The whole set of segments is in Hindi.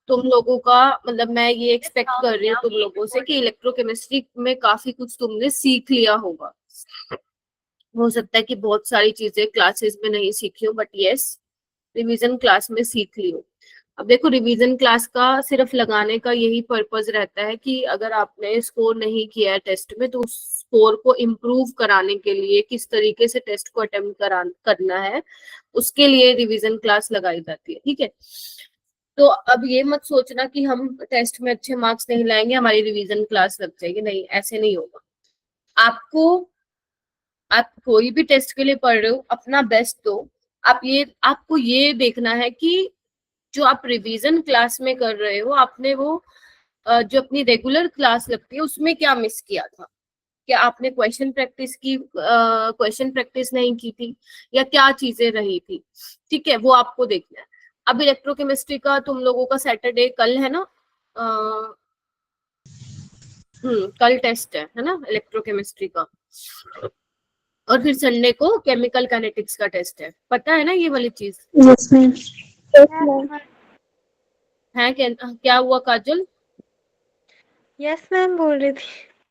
तुम लोगों का मतलब मैं ये एक्सपेक्ट कर रही हूँ तुम लोगों से कि इलेक्ट्रोकेमिस्ट्री में काफी कुछ तुमने सीख लिया होगा। हो सकता है कि बहुत सारी चीजें क्लासेस में नहीं सीखी हो, बट यस, रिवीजन क्लास में सीख ली हो। अब देखो, रिवीजन क्लास का सिर्फ लगाने का यही पर्पज रहता है कि अगर आपने स्कोर नहीं किया है टेस्ट में, तो उस स्कोर को इम्प्रूव कराने के लिए किस तरीके से टेस्ट को अटेम्प्ट करना है, उसके लिए रिवीजन क्लास लगाई जाती है। ठीक है, तो अब ये मत सोचना कि हम टेस्ट में अच्छे मार्क्स नहीं लाएंगे, हमारी रिवीजन क्लास लग जाएगी। नहीं, ऐसे नहीं होगा। आपको, आप कोई भी टेस्ट के लिए पढ़ रहे हो, अपना बेस्ट दो। आपको ये देखना है कि जो आप रिवीजन क्लास में कर रहे हो, आपने वो जो अपनी रेगुलर क्लास लगती है उसमें क्या मिस किया था। क्या आपने क्वेश्चन प्रैक्टिस नहीं की थी, या क्या चीजें रही थी। ठीक है, वो आपको देखना है। अब इलेक्ट्रोकेमिस्ट्री का तुम लोगों का सैटरडे कल है ना, कल टेस्ट है ना इलेक्ट्रोकेमिस्ट्री का, और फिर संडे को केमिकल काइनेटिक्स का टेस्ट है। पता है ना ये वाली चीज? Yes ma'am. है क्या हुआ काजल? यस मैम बोल रही थी।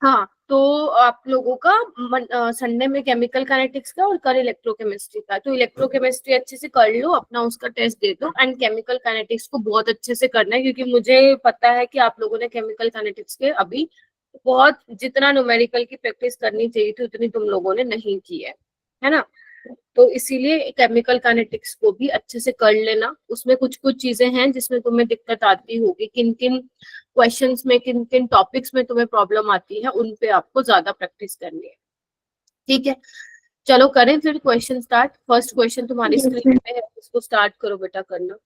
हाँ, तो आप लोगों का संडे में केमिकल काइनेटिक्स का और कल इलेक्ट्रोकेमिस्ट्री का। तो इलेक्ट्रोकेमिस्ट्री अच्छे से कर लो, अपना उसका टेस्ट दे दो, एंड केमिकल काइनेटिक्स को बहुत अच्छे से करना है, क्योंकि मुझे पता है कि आप लोगों ने केमिकल काइनेटिक्स के अभी बहुत, जितना न्यूमेरिकल की प्रैक्टिस करनी चाहिए थी उतनी तुम लोगों ने नहीं की है ना। तो इसीलिए केमिकल काइनेटिक्स को भी अच्छे से कर लेना। उसमें कुछ कुछ चीजें हैं जिसमें तुम्हें दिक्कत आती होगी, किन किन क्वेश्चंस में, किन किन टॉपिक्स में तुम्हें प्रॉब्लम आती है, उन पे आपको ज्यादा प्रैक्टिस करनी है। ठीक है, चलो करें फिर क्वेश्चन स्टार्ट। फर्स्ट क्वेश्चन तुम्हारी यस स्क्रीन मैम। पे है, उसको स्टार्ट करो बेटा करना।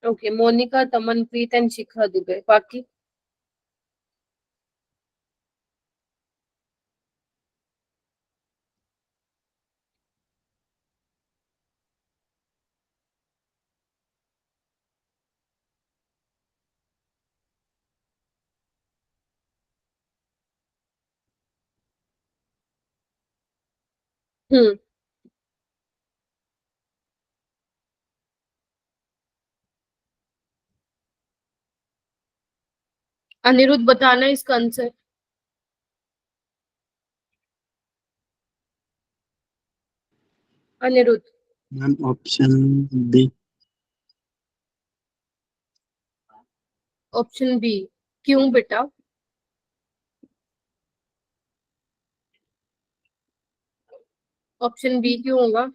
ओके, मोनिका, तमनप्रीत एंड शिखा दुबे, बाकी हम्म अनिरुद्ध बताना इसका answer. Anirudh. Ma'am option B. Option B, क्यों बेटा? ऑप्शन बी क्यों होगा?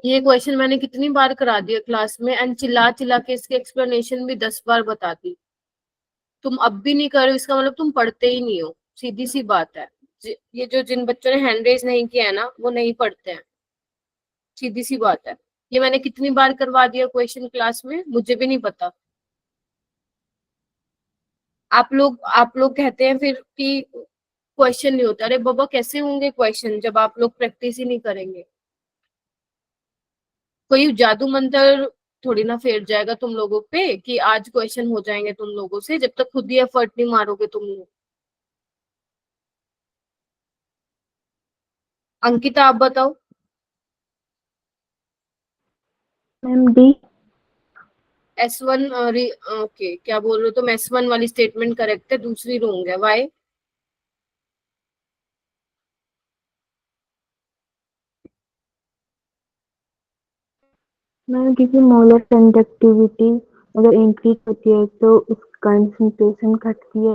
ये क्वेश्चन मैंने कितनी बार करा दिया क्लास में, एंड चिल्ला चिल्ला के इसके एक्सप्लेनेशन भी 10 बार बता दी। तुम अब भी नहीं कर रहे हो, इसका मतलब तुम पढ़ते ही नहीं हो, सीधी सी बात है। ये जो जिन बच्चों ने हैंड रेज नहीं किया है ना, वो नहीं पढ़ते हैं, सीधी सी बात है। ये मैंने कितनी बार करवा दिया क्वेश्चन क्लास में, मुझे भी नहीं पता। आप लोग कहते हैं फिर कि क्वेश्चन नहीं होता। अरे बाबा, कैसे होंगे क्वेश्चन जब आप लोग प्रैक्टिस ही नहीं करेंगे? कोई जादू मंत्र थोड़ी ना फेर जाएगा तुम लोगों पे कि आज क्वेश्चन हो जाएंगे तुम लोगों से, जब तक खुद ही एफर्ट नहीं मारोगे तुम लोग। अंकिता, आप बताओ। Ma'am D. S1, ओके, क्या बोल रहे हो तुम? S1 वाली स्टेटमेंट करेक्ट है, दूसरी रॉन्ग है। वाई? मैम क्योंकि मोलर कंडक्टिविटी अगर इंक्रीज होती है तो उस कंसंट्रेशन घटती है।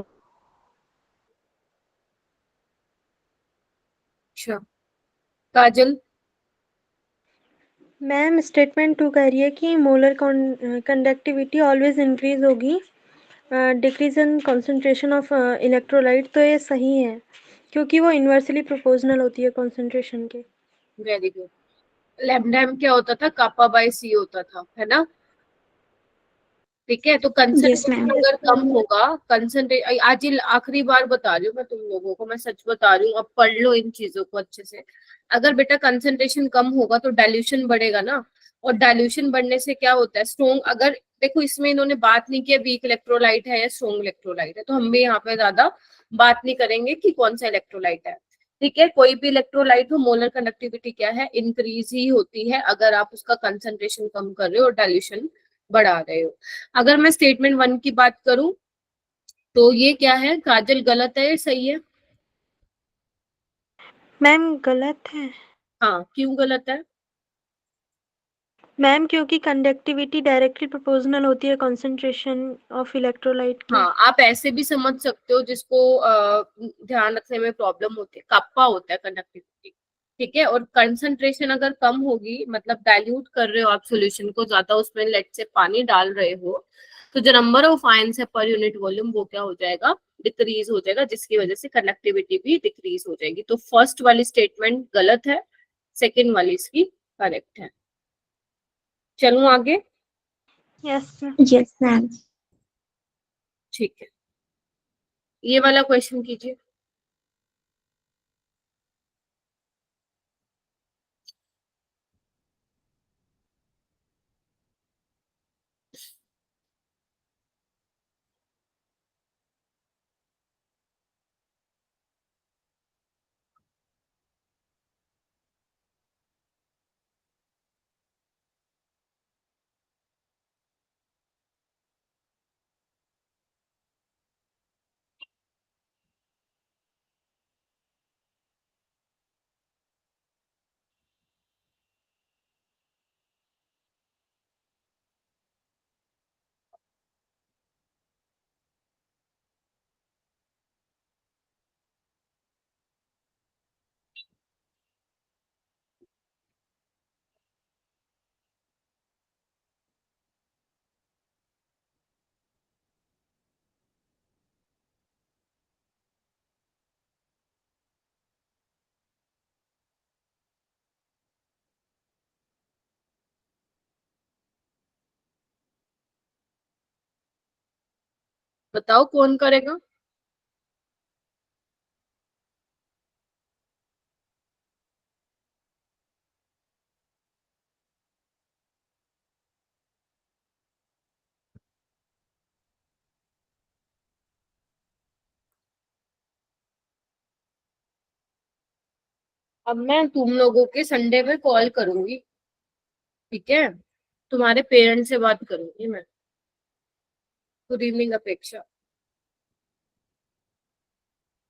अच्छा, काजल। मैम स्टेटमेंट 2 कह रही है कि मोलर कंडक्टिविटी ऑलवेज इंक्रीज होगी decrease in concentration of electrolyte, तो ये सही है। क्योंकि वो इन्वर्सली प्रोपोर्शनल होती है कंसंट्रेशन के। Very good. लैम्डा एम क्या होता था, कापा बाय सी होता था, है ना? ठीक है, तो यस मैम। कंसंट्रेशन अगर कम होगा, कंसंट्रेट, आज ये आखिरी बार बता रही हूँ मैं तुम लोगों को, मैं सच बता रही हूँ, अब पढ़ लो इन चीजों को अच्छे से। अगर बेटा कंसंट्रेशन कम होगा तो डाइल्यूशन बढ़ेगा ना, और डाइल्यूशन बढ़ने से क्या होता है, स्ट्रॉन्ग, अगर देखो इसमें इन्होंने बात नहीं किया वीक इलेक्ट्रोलाइट है या स्ट्रॉन्ग इलेक्ट्रोलाइट है, तो हम भी यहाँ पे ज्यादा बात नहीं करेंगे कि कौन सा इलेक्ट्रोलाइट है। ठीक है, कोई भी इलेक्ट्रोलाइट हो, मोलर कंडक्टिविटी क्या है, इंक्रीज ही होती है अगर आप उसका कंसंट्रेशन कम कर रहे हो और डाइल्यूशन बढ़ा रहे हो। अगर मैं स्टेटमेंट 1 की बात करूं तो ये क्या है, काजल, गलत है या सही है? मैम गलत है। हाँ, क्यों गलत है? मैम क्योंकि कंडक्टिविटी डायरेक्टली प्रोपोर्शनल होती है कंसंट्रेशन ऑफ इलेक्ट्रोलाइट के। हाँ, आप ऐसे भी समझ सकते हो, जिसको ध्यान रखने में प्रॉब्लम होती है, कप्पा होता है कंडक्टिविटी। ठीक है, और कंसंट्रेशन अगर कम होगी, मतलब डाइल्यूट कर रहे हो आप सॉल्यूशन को ज्यादा, उसमें लेट से पानी डाल रहे हो, तो जो नंबर ऑफ आयंस है पर यूनिट वॉल्यूम वो क्या हो जाएगा, डिक्रीज हो जाएगा, जिसकी वजह से कंडक्टिविटी भी डिक्रीज हो जाएगी। तो फर्स्ट वाली स्टेटमेंट गलत है, सेकेंड वाली इसकी करेक्ट है। चलूं आगे? Yes ma'am. Yes ma'am. ठीक है, ये वाला क्वेश्चन कीजिए। बताओ कौन करेगा? अब मैं तुम लोगों के संडे में कॉल करूंगी, ठीक है? तुम्हारे पेरेंट्स से बात करूंगी मैं। गुड इवनिंग अपेक्षा।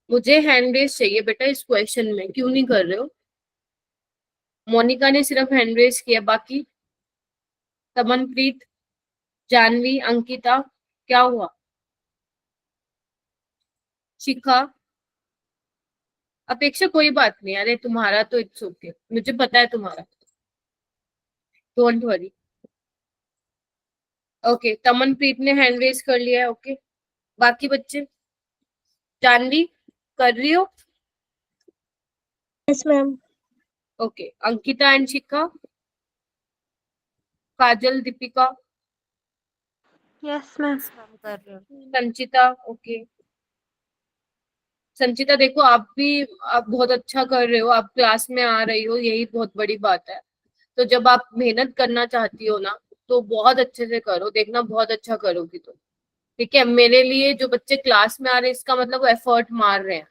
मुझे हैंड रेस चाहिए बेटा इस क्वेश्चन में, क्यों नहीं कर रहे हो? मोनिका ने सिर्फ हैंड रेस किया, बाकी तमनप्रीत, जानवी, अंकिता, क्या हुआ? शिखा, अपेक्षा, कोई बात नहीं, अरे तुम्हारा तो इट्स ओके, मुझे पता है तुम्हारा, डोंट वरी। ओके, तमनप्रीत ने हैंड रेस कर लिया है, ओके। बाकी बच्चे, जानवी कर रही हो? Yes ma'am. Okay, Ankita and Shikha, Kajal, Deepika, yes ma'am. कर रहे हो। संचिता, ओके। संचिता देखो, आप बहुत अच्छा कर रहे हो, आप क्लास में आ रही हो, यही बहुत बड़ी बात है। तो जब आप मेहनत करना चाहती हो ना, तो बहुत अच्छे से करो, देखना बहुत अच्छा करोगी तो। ठीक है, मेरे लिए जो बच्चे क्लास में आ रहे हैं, इसका मतलब वो एफर्ट मार रहे हैं।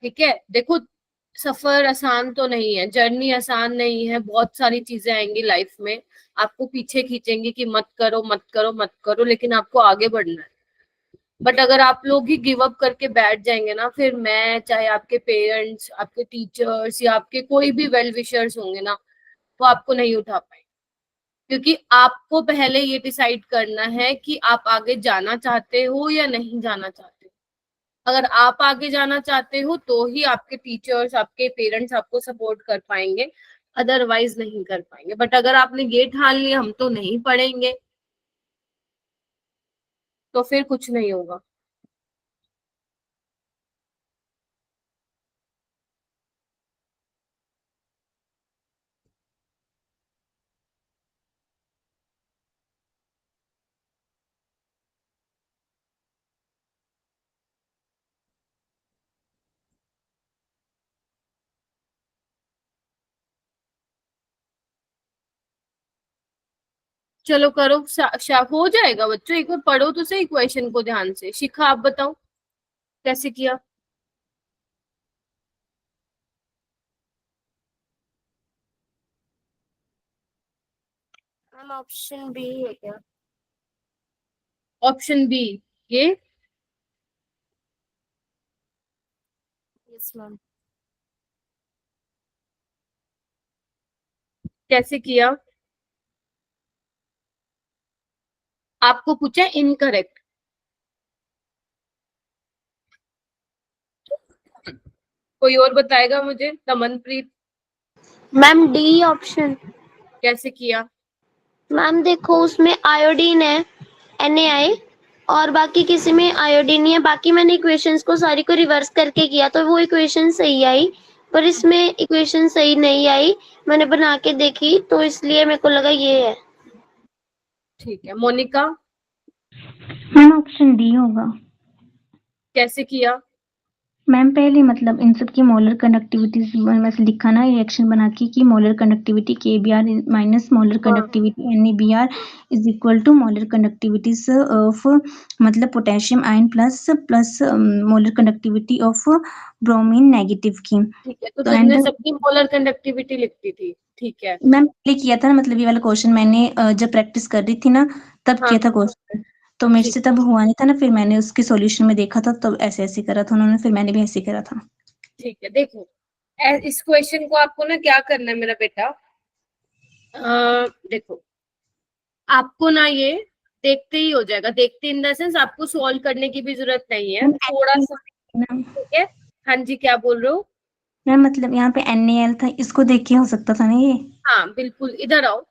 ठीक है, देखो, सफर आसान तो नहीं है, जर्नी आसान नहीं है, बहुत सारी चीजें आएंगी लाइफ में, आपको पीछे खींचेंगे कि मत करो मत करो मत करो, लेकिन आपको आगे बढ़ना है। बट अगर आप लोग ही गिव अप करके बैठ जाएंगे ना, फिर मैं चाहे आपके पेरेंट्स, आपके टीचर्स या आपके कोई भी वेल विशर्स होंगे ना, वो आपको नहीं उठा पाएंगे। क्योंकि आपको पहले ये डिसाइड करना है कि आप आगे जाना चाहते हो या नहीं जाना चाहते हो। अगर आप आगे जाना चाहते हो तो ही आपके टीचर्स, आपके पेरेंट्स आपको सपोर्ट कर पाएंगे, अदरवाइज नहीं कर पाएंगे। बट अगर आपने ये ठान लिया हम तो नहीं पढ़ेंगे, तो फिर कुछ नहीं होगा। चलो करो, हो जाएगा बच्चों, एक बार पढ़ो तो सही क्वेश्चन को ध्यान से। शिखा आप बताओ कैसे किया। मैम ऑप्शन बी है क्या? ऑप्शन बी ये? Yes ma'am. कैसे किया? आपको पूछा इनकरेक्ट, कोई और बताएगा मुझे? Damanpreet ma'am D option. कैसे किया? मैम देखो उसमें आयोडीन है, NaI, और बाकी किसी में आयोडीन नहीं है। बाकी मैंने इक्वेशंस को सारी को रिवर्स करके किया तो वो इक्वेशन सही आई, पर इसमें इक्वेशन सही नहीं आई। मैंने बना के देखी तो इसलिए मेरे को लगा ये है। ठीक है, मोनिका मैम ऑप्शन डी होगा। कैसे किया? मैम पहले मतलब इन सब की मोलर कंडक्टिविटी में से लिखा ना रिएक्शन बना के कि molar conductivity KBr minus molar conductivity NaBr is equal to molar conductivities of मतलब potassium ion plus molar conductivity of bromine negative की। ठीक है, तो तो तुमने एंड सबकी मोलर कंडक्टिविटी लिखती थी, ठीक है। मैम पहले किया था ना, मतलब ये वाला क्वेश्चन मैंने जब प्रैक्टिस कर रही थी ना तब हाँ किया था क्वेश्चन, तो मेरे ठीक से तब हुआ नहीं था ना, फिर मैंने उसके सॉल्यूशन में देखा था तब ऐसे ऐसे करा था उन्होंने, फिर मैंने भी ऐसे करा था। ठीक है, देखो इस क्वेश्चन को आपको ना क्या करना है मेरा बेटा, देखो आपको ना ये देखते ही हो जाएगा, देखते इन द सेंस आपको सॉल्व करने की भी जरूरत नहीं है, थोड़ा सा। मैम ठीक है, हाँ जी क्या बोल रहे हो? मैम मतलब यहाँ पे NaL था, इसको देख के हो सकता था ना ये। हाँ बिल्कुल, इधर आओ।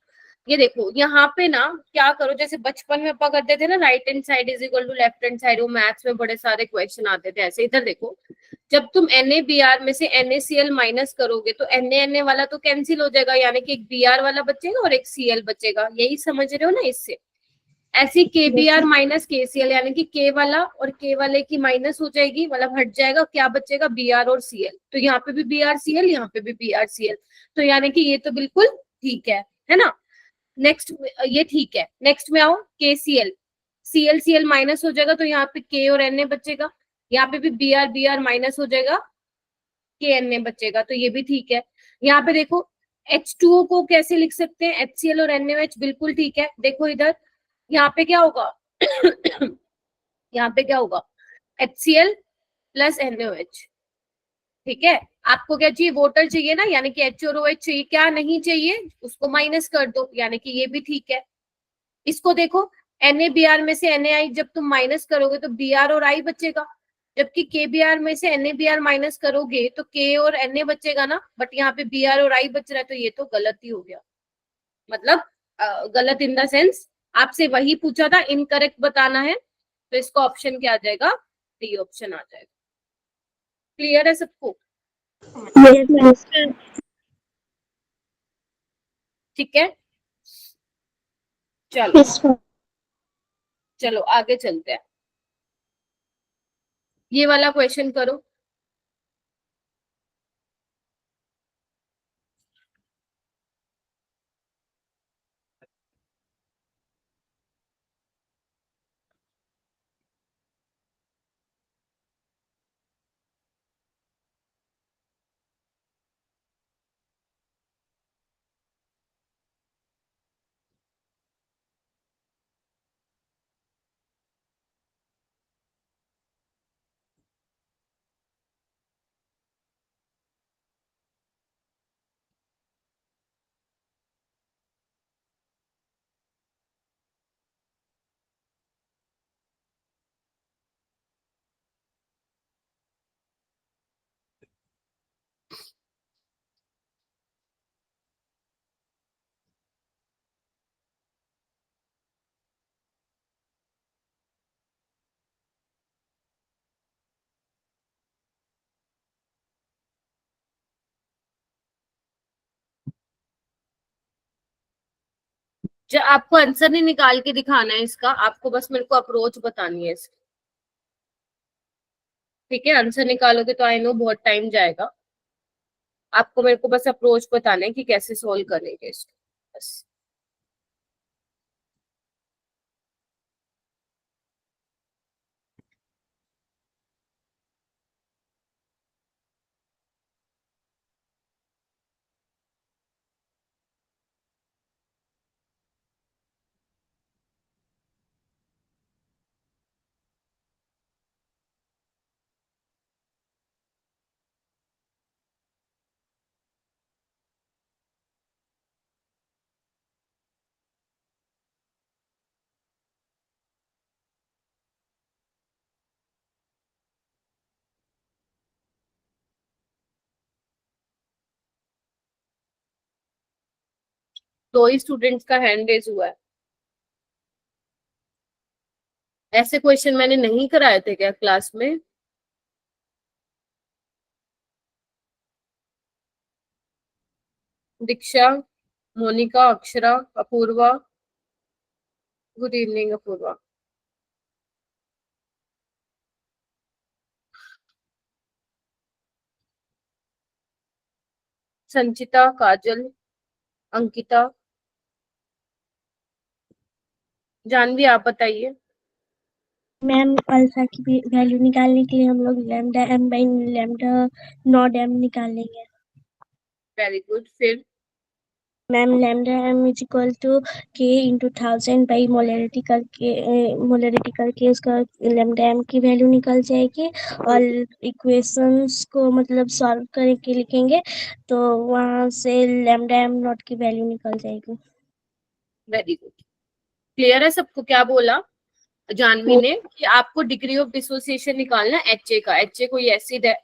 ये देखो यहाँ पे ना क्या करो, जैसे बचपन में अपन करते थे ना, right hand side is equal to left hand side, वो मैथ्स में बड़े सारे क्वेश्चन आते थे ऐसे। इधर देखो, जब तुम NaBr में से NaCl माइनस करोगे तो Na वाला तो कैंसिल हो जाएगा, यानी कि एक Br वाला बचेगा और एक Cl बचेगा, यही समझ रहे हो ना? इससे ऐसी KBr माइनस KCl, यानी कि K वाला और K वाले की माइनस हो जाएगी, मतलब हट जाएगा, क्या बचेगा? Br और Cl। तो यहाँ पे भी BrCl, यहाँ पे भी BrCl, तो यानी कि ये तो बिल्कुल ठीक है ना? नेक्स्ट ये ठीक है, नेक्स्ट में आओ KCl, Cl माइनस हो जाएगा तो यहाँ पे K और Na बचेगा, यहाँ पे भी Br माइनस हो जाएगा, KNA बचेगा, तो ये भी ठीक है। यहाँ पे देखो H2O को कैसे लिख सकते हैं? HCl और NaOH, बिल्कुल ठीक है। देखो इधर यहाँ पे क्या होगा यहाँ पे क्या होगा? HCl प्लस NaOH, ठीक है। आपको क्या चाहिए? वोटर चाहिए ना, यानी कि H और OH चाहिए, क्या नहीं चाहिए? उसको माइनस कर दो, यानी कि ये भी ठीक है। इसको देखो, NaBr में से NaI जब तुम माइनस करोगे तो Br और I बचेगा, जबकि KBr में से NaBr माइनस करोगे तो K और Na बचेगा ना, बट यहाँ पे Br और I बच रहा है, तो ये तो गलत ही हो गया। मतलब गलत इन द सेंस आपसे वही पूछा था, इनकरेक्ट बताना है, तो इसका ऑप्शन क्या आ जाएगा? डी ऑप्शन आ जाएगा। क्लियर है सबको? ठीक है, चलो चलो आगे चलते हैं। ये वाला क्वेश्चन करो। जो आपको आंसर नहीं निकाल के दिखाना है इसका, आपको बस मेरे को अप्रोच बतानी है इसकी, ठीक है? आंसर निकालोगे तो आई नो बहुत टाइम जाएगा, आपको मेरे को बस अप्रोच बताना है कि कैसे सोल्व करेंगे इसको, बस। दो ही स्टूडेंट्स का हैंड रेज हुआ है। ऐसे क्वेश्चन मैंने नहीं कराए थे क्या क्लास में? दीक्षा, मोनिका, अक्षरा, अपूर्वा। Good evening Apurva. संचिता, काजल, अंकिता, जानवी आप बताइए। मैम अल्फा की वैल्यू निकालने के लिए हम लोग lambda M by lambda naught M निकालेंगे। Very good. फिर ma'am lambda M is equal to K into 1000 by molarity करके उसका लैम्डा एम की वैल्यू निकल जाएगी और इक्वेशंस को मतलब सॉल्व करके लिखेंगे तो वहां से लैम्डा एम नॉट की वैल्यू निकल जाएगी। Very good. क्लियर है सबको? क्या बोला जानवी ने कि आपको डिग्री ऑफ डिसोसिएशन निकालना है HA का। HA कोई एसिड है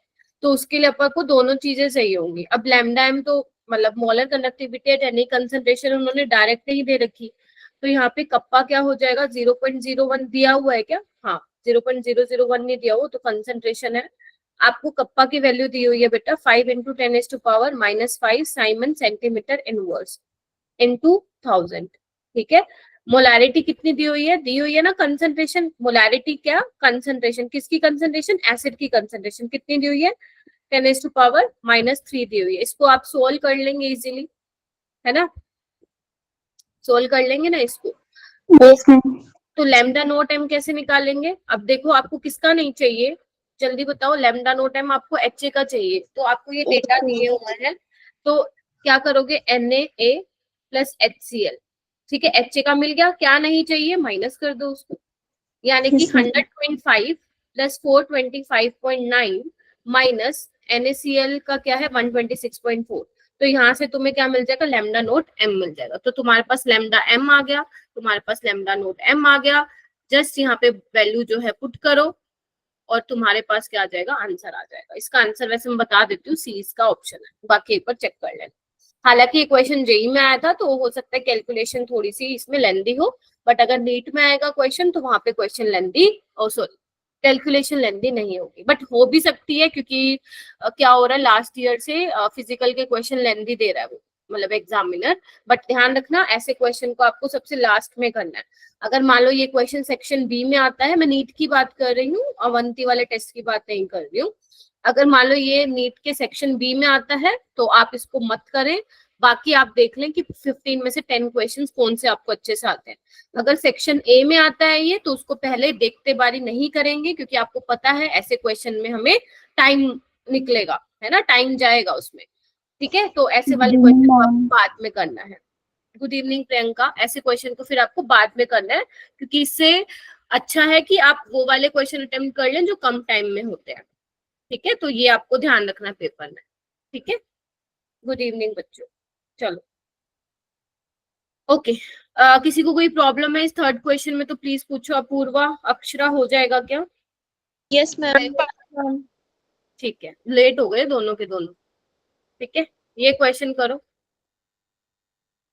तो उसके लिए अपन को दोनों चीजें चाहिए होंगी। अब लैम्डा एम तो मतलब molar conductivity at any concentration उन्होंने डायरेक्ट ही दे रखी, तो यहाँ पे कप्पा क्या हो जाएगा, 0.01 दिया हुआ है क्या? हाँ, 0.001 नहीं दिया हुआ तो कंसंट्रेशन है। आपको कप्पा की वैल्यू दी हुई है बेटा 5 × 10⁻⁻5 साइमन सेंटीमीटर इनवर्स इनटू 1000। ठीक है। मोलारिटी कितनी दी हुई है? दी हुई है ना कंसंट्रेशन। मोलारिटी क्या? कंसंट्रेशन। किसकी कंसंट्रेशन? एसिड की कंसंट्रेशन। कितनी दी हुई है? 10⁻³ दी हुई है। इसको आप सोल्व कर लेंगे इजीली, है ना? सोल्व कर लेंगे ना इसको। Yes ma'am. तो लैम्डा नोट एम कैसे निकालेंगे? अब देखो आपको किसका नहीं चाहिए, जल्दी बताओ। लैम्डा नोट एम आपको HA का चाहिए, तो आपको ये डेटा दिए हुए हैं तो क्या करोगे, Na प्लस HCl। ठीक है, HA का मिल गया, क्या नहीं चाहिए माइनस कर दो उसको, यानी कि 100.5 प्लस 425.9 माइनस NaCl का क्या है 126.4। तो यहाँ से तुम्हें क्या मिल जाएगा, लैम्डा नोट एम मिल जाएगा। तो तुम्हारे पास लैम्डा एम आ गया, तुम्हारे पास लैम्डा नोट एम आ गया। जस्ट यहाँ पे वैल्यू जो है पुट करो और तुम्हारे पास क्या आ जाएगा, आंसर आ जाएगा। इसका आंसर वैसे मैं बता देती हूँ, सी इसका ऑप्शन है, बाकी एक बार चेक कर लेना। हालांकि ये क्वेश्चन जेई में आया था तो हो सकता है कैलकुलेशन थोड़ी सी इसमें लेंदी हो, बट अगर नीट में आएगा क्वेश्चन तो वहां पे क्वेश्चन लेंदी, सॉरी कैलकुलेशन लेंदी नहीं होगी, बट हो भी सकती है क्योंकि क्या हो रहा है लास्ट ईयर से फिजिकल के क्वेश्चन लेंदी दे रहा है वो मतलब एग्जामिनर। बट ध्यान रखना ऐसे क्वेश्चन को आपको सबसे लास्ट में करना है। अगर मान लो ये क्वेश्चन सेक्शन बी में आता है, मैं नीट की बात कर रही हूँ, अवंती वाले टेस्ट की बात नहीं कर रही हूँ। अगर मान लो ये नीट के सेक्शन बी में आता है तो आप इसको मत करें, बाकी आप देख लें कि 15 में से 10 क्वेश्चंस कौन से आपको अच्छे से आते हैं। अगर सेक्शन ए में आता है ये तो उसको पहले देखते बारी नहीं करेंगे, क्योंकि आपको पता है ऐसे क्वेश्चन में हमें टाइम निकलेगा, है ना, टाइम जाएगा उसमें। ठीक है, तो ऐसे वाले क्वेश्चन को आपको बाद में करना है। Good evening Priyanka. ऐसे क्वेश्चन को फिर आपको बाद में करना है, क्योंकि इससे अच्छा है कि आप वो वाले क्वेश्चन अटेम्प्ट कर लें जो कम टाइम में होते हैं। ठीक है, तो ये आपको ध्यान रखना पेपर में। ठीक है, गुड इवनिंग बच्चों। चलो ओके। किसी को कोई प्रॉब्लम है इस थर्ड क्वेश्चन में तो प्लीज पूछो। अपूर्वा, अक्षरा, हो जाएगा क्या? Yes ma'am. ठीक है, लेट हो गए दोनों के दोनों। ठीक है, ये क्वेश्चन करो।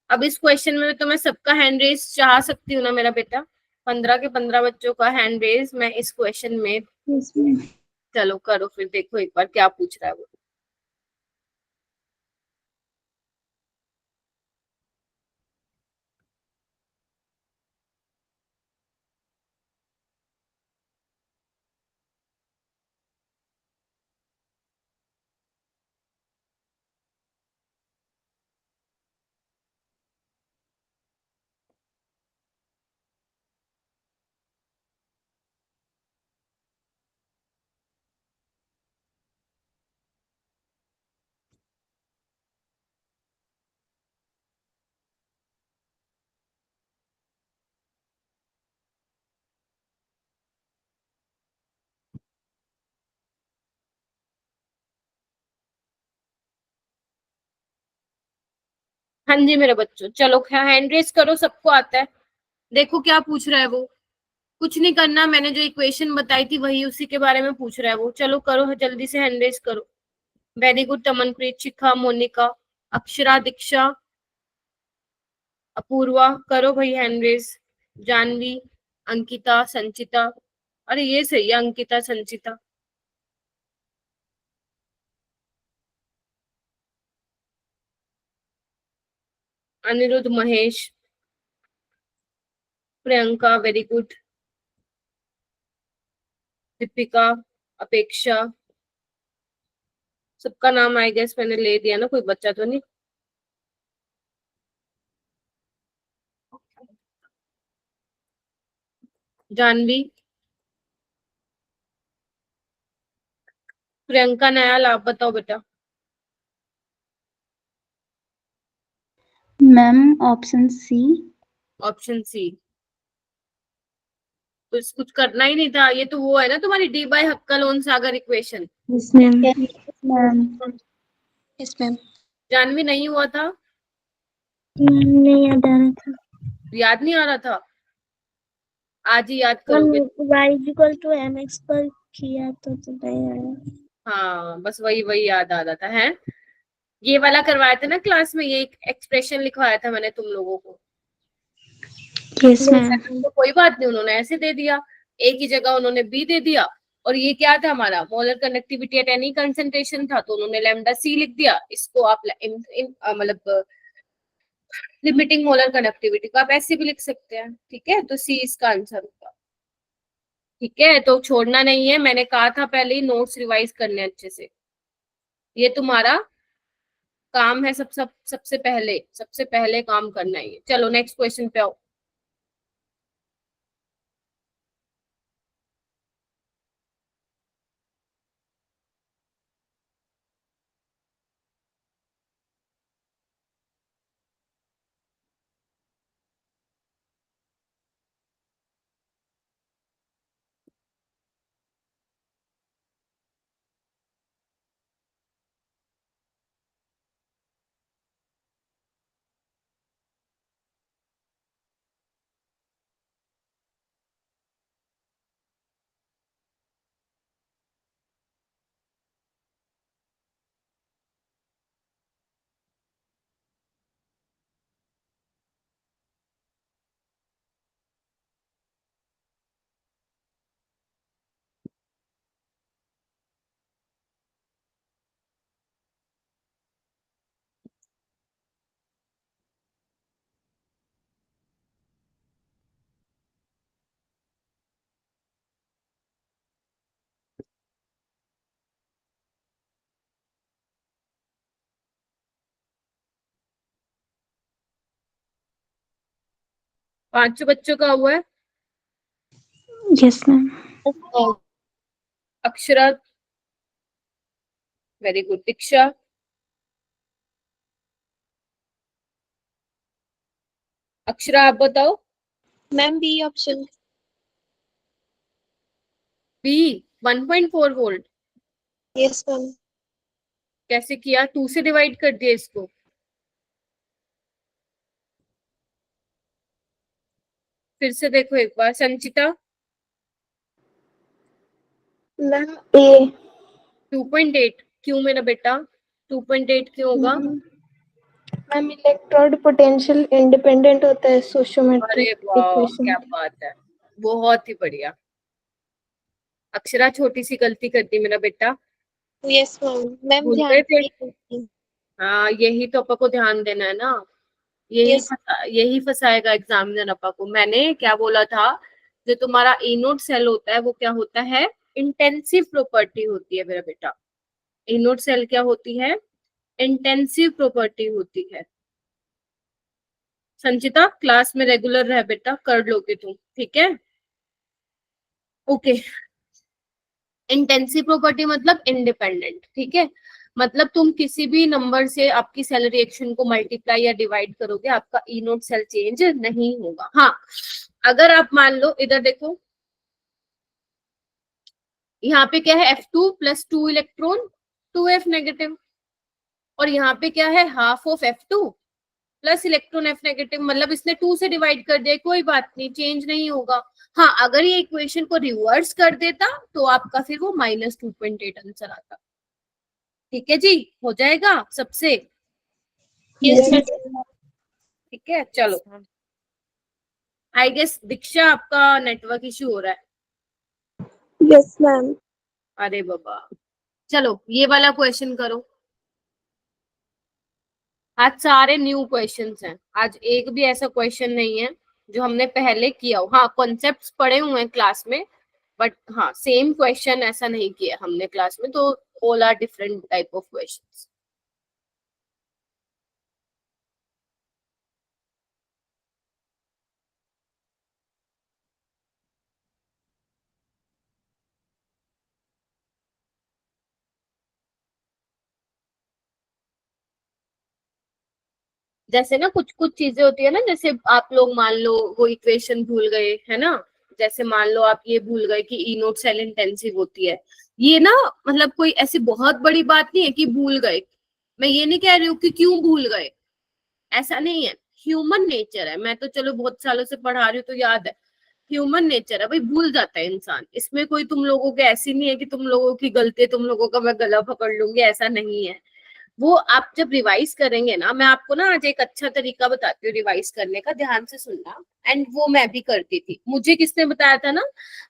अब इस क्वेश्चन में तो मैं सबका हैंड रेज चाह सकती हूँ ना मेरा बेटा, 15 के 15 बच्चों का हैंड रेज मैं इस क्वेश्चन में। Yes ma'am. चलो करो फिर, देखो एक बार क्या पूछ रहा है वो। हाँ जी मेरे बच्चों, चलो हैंड रेज करो, सबको आता है। देखो क्या पूछ रहा है वो। कुछ नहीं करना, मैंने जो इक्वेशन बताई थी वही उसी के बारे में पूछ रहा है वो। चलो करो जल्दी से हैंड रेज करो। वेरी गुड, तमनप्रीत, शिखा, मोनिका, अक्षरा, दीक्षा, अपूर्वा करो भाई हैंड रेज, जानवी, अंकिता, संचिता, अरे ये सही है अंकिता संचिता, अनिरुद्ध, महेश, प्रियंका वेरी गुड, दीपिका, अपेक्षा, सबका नाम आई गेस मैंने ले दिया ना, कोई बच्चा तो नहीं। जानवी, प्रियंका नयाल, आप बताओ बेटा। Ma'am option C. Option C, तो कुछ करना ही नहीं था, ये तो वो है ना तुम्हारी Debye Huckel Onsager equation. Yes ma'am. Ma'am yes ma'am. Janvi नहीं हुआ था, नहीं याद आ रहा था। याद नहीं आ रहा था, आज ही याद करोगे। y=mx पर किया तो नहीं आया। हाँ बस वही वही याद आ रहा था है, ये वाला करवाया था ना क्लास में, ये एक एक्सप्रेशन लिखवाया था मैंने तुम लोगों को। Yes ma'am. तो कोई बात नहीं, उन्होंने ऐसे दे दिया, ए की जगह उन्होंने बी दे दिया, और ये क्या था हमारा molar conductivity at any concentration था, तो उन्होंने लैम्डा सी लिख दिया, इसको आप मतलब लिमिटिंग मोलर कंडक्टिविटी को आप ऐसे भी लिख सकते हैं, ठीक है, तो सी इसका आंसर होगा। ठीक है, तो छोड़ना नहीं है, मैंने कहा था पहले ही नोट्स रिवाइज करने अच्छे से, ये तुम्हारा काम है, सबसे पहले काम करना है। चलो नेक्स्ट क्वेश्चन पे आओ। पांचों बच्चों का हुआ है, yes ma'am. Akshara very good, Diksha, Akshara आप बताओ। Ma'am B option. B 1.4 volt yes ma'am. कैसे किया, 2 से डिवाइड कर दिया इसको, फिर से देखो एक बार। संचिता मैम ए। 2.8 क्यों मेरा बेटा, 2.8 क्यों होगा? मैम इलेक्ट्रोड पोटेंशियल इंडिपेंडेंट होता है, अरे सोशियोमेट्रिक वाह इक्वेशन। क्या बात है, बहुत ही बढ़िया। अक्षरा छोटी सी गलती कर दी मेरा बेटा, यस मैम। मैम भूल ध्यान गए थे। से करती। हाँ यही तो अपा को ध्यान देना है ना, यस। यही फंसाएगा एग्जामिनर अपा को। मैंने क्या बोला था, जो तुम्हारा ए नोट सेल होता है वो क्या होता है, इंटेंसिव प्रॉपर्टी होती है मेरा बेटा। ए नोट सेल क्या होती है, इंटेंसिव प्रॉपर्टी होती है। संचिता क्लास में रेगुलर रह बेटा, कर लोगे तुम, ठीक है, ओके। इंटेंसिव प्रॉपर्टी मतलब इंडिपेंडेंट, ठीक है, मतलब तुम किसी भी नंबर से आपकी सेल रिएक्शन को मल्टीप्लाई या डिवाइड करोगे, आपका ई नोट सेल चेंज नहीं होगा। हाँ अगर आप मान लो इधर देखो, यहाँ पे क्या है F2 plus 2 electron 2F negative, और यहाँ पे क्या है half of F2 plus electron F negative, मतलब इसने 2 से डिवाइड कर दिया, कोई बात नहीं, चेंज नहीं होगा। हाँ अगर ये इक्वेशन को रिवर्स कर देता तो आपका फिर वो -2.8 आंसर आता। ठीक है जी, हो जाएगा सबसे। Yes ma'am. ठीक है चलो। आई गेस दीक्षा आपका नेटवर्क इशू हो रहा है। Yes ma'am. अरे बाबा, चलो ये वाला क्वेश्चन करो। आज सारे न्यू क्वेश्चंस हैं, आज एक भी ऐसा क्वेश्चन नहीं है जो हमने पहले किया हो। हाँ कॉन्सेप्ट्स पढ़े हुए हैं क्लास में, बट हाँ सेम क्वेश्चन ऐसा नहीं किया हमने क्लास में, तो all are different type of questions. जैसे ना कुछ कुछ चीजें होती है ना, जैसे आप लोग मान लो वो इक्वेशन भूल गए है ना, जैसे मान लो आप ये भूल गए कि ई नोट सेल इंटेंसिव होती है, ये ना मतलब कोई ऐसी बहुत बड़ी बात नहीं है कि भूल गए। मैं ये नहीं कह रही हूँ कि क्यों भूल गए, ऐसा नहीं है, ह्यूमन नेचर है। मैं तो चलो बहुत सालों से पढ़ा रही हूँ तो याद है, ह्यूमन नेचर है भाई, भूल जाता है इंसान। इसमें कोई तुम लोगों के ऐसी नहीं है कि तुम लोगों की गलती, तुम लोगों का मैं गला पकड़ लूंगी, ऐसा नहीं है। वो आप जब रिवाइज करेंगे ना, मैं आपको ना आज एक अच्छा तरीका बताती हूँ रिवाइज करने का, ध्यान से सुनना। एंड वो मैं भी करती थी, मुझे किसने बताया था ना,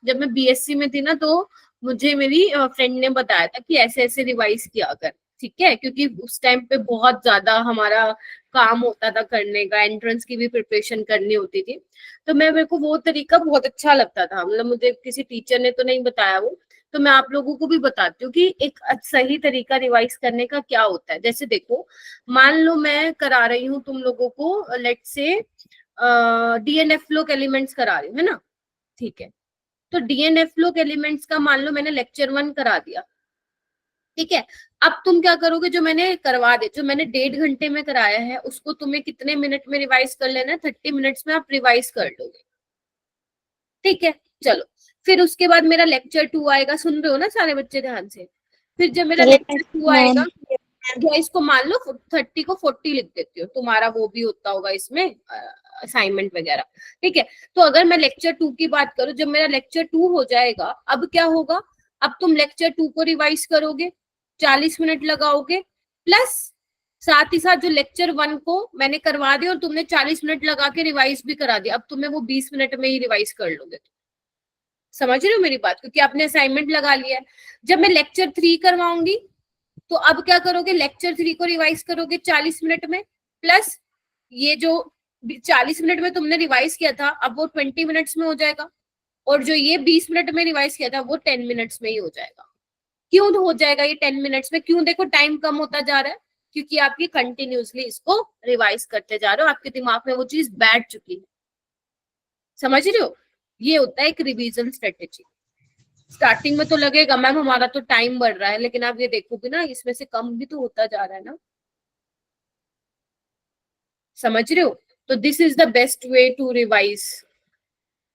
जब मैं बीएससी में थी ना, तो मुझे मेरी फ्रेंड ने बताया था कि ऐसे ऐसे रिवाइज किया कर, ठीक है, क्योंकि उस टाइम पे बहुत ज्यादा हमारा काम होता था करने का, एंट्रेंस की भी प्रिपरेशन करनी होती थी। तो मेरे को वो तरीका बहुत अच्छा लगता था, मतलब मुझे किसी टीचर ने तो नहीं बताया वो, तो मैं आप लोगों को भी बताती हूँ कि एक सही तरीका रिवाइज करने का क्या होता है। जैसे देखो, मान लो मैं करा रही हूँ तुम लोगों को, लेट से डीएनएफ लोग एलिमेंट्स करा रही हूँ, है ना, ठीक है। तो डीएनएफ लोग एलिमेंट्स का मान लो मैंने लेक्चर 1 करा दिया, ठीक है। अब तुम क्या करोगे, जो मैंने करवा दे, जो मैंने 1.5 घंटे में कराया है, उसको तुम्हें कितने मिनट में रिवाइज कर लेना है, 30 मिनट्स में आप रिवाइज कर लोगे, ठीक है। चलो, फिर उसके बाद मेरा लेक्चर 2 आएगा, सुन रहे हो ना सारे बच्चे ध्यान से। फिर जब मेरा लेक्चर 2 आएगा, या इसको मान लो 30 को 40 लिख देती हो, तुम्हारा वो भी होता होगा इसमें असाइनमेंट वगैरह, ठीक है। तो अगर मैं लेक्चर 2 की बात करूं, जब मेरा लेक्चर 2 हो जाएगा, अब क्या होगा, अब तुम लेक्चर 2 को रिवाइज करोगे, 40 मिनट लगाओगे, प्लस साथ ही साथ जो लेक्चर 1 को मैंने करवा दिया और तुमने 40 मिनट लगा के रिवाइज भी करा दिया, अब तुम्हें वो 20 मिनट में ही रिवाइज कर लोगे। समझ रहे हो मेरी बात, क्योंकि आपने असाइनमेंट लगा लिया है। जब मैं लेक्चर 3 करवाऊंगी, तो अब क्या करोगे, लेक्चर 3 को रिवाइज करोगे 40 मिनट में, प्लस ये जो 40 मिनट में तुमने रिवाइज किया था, अब वो 20 मिनट्स में हो जाएगा, और जो ये 20 मिनट में रिवाइज किया था वो 10 मिनट्स में ही हो जाएगा। क्यों हो जाएगा ये 10 मिनट्स में, क्यों, देखो टाइम कम होता जा रहा है, क्योंकि आप ये कंटिन्यूसली इसको रिवाइज करते जा रहे हो, आपके दिमाग में वो चीज बैठ चुकी है। समझ रहे हो, ये होता है एक रिवीजन स्ट्रेटेजी। स्टार्टिंग में तो लगेगा मैम हमारा तो टाइम बढ़ रहा है, लेकिन आप ये देखोगे ना, इसमें से कम भी तो होता जा रहा है ना। समझ रहे हो, तो this is the best way to revise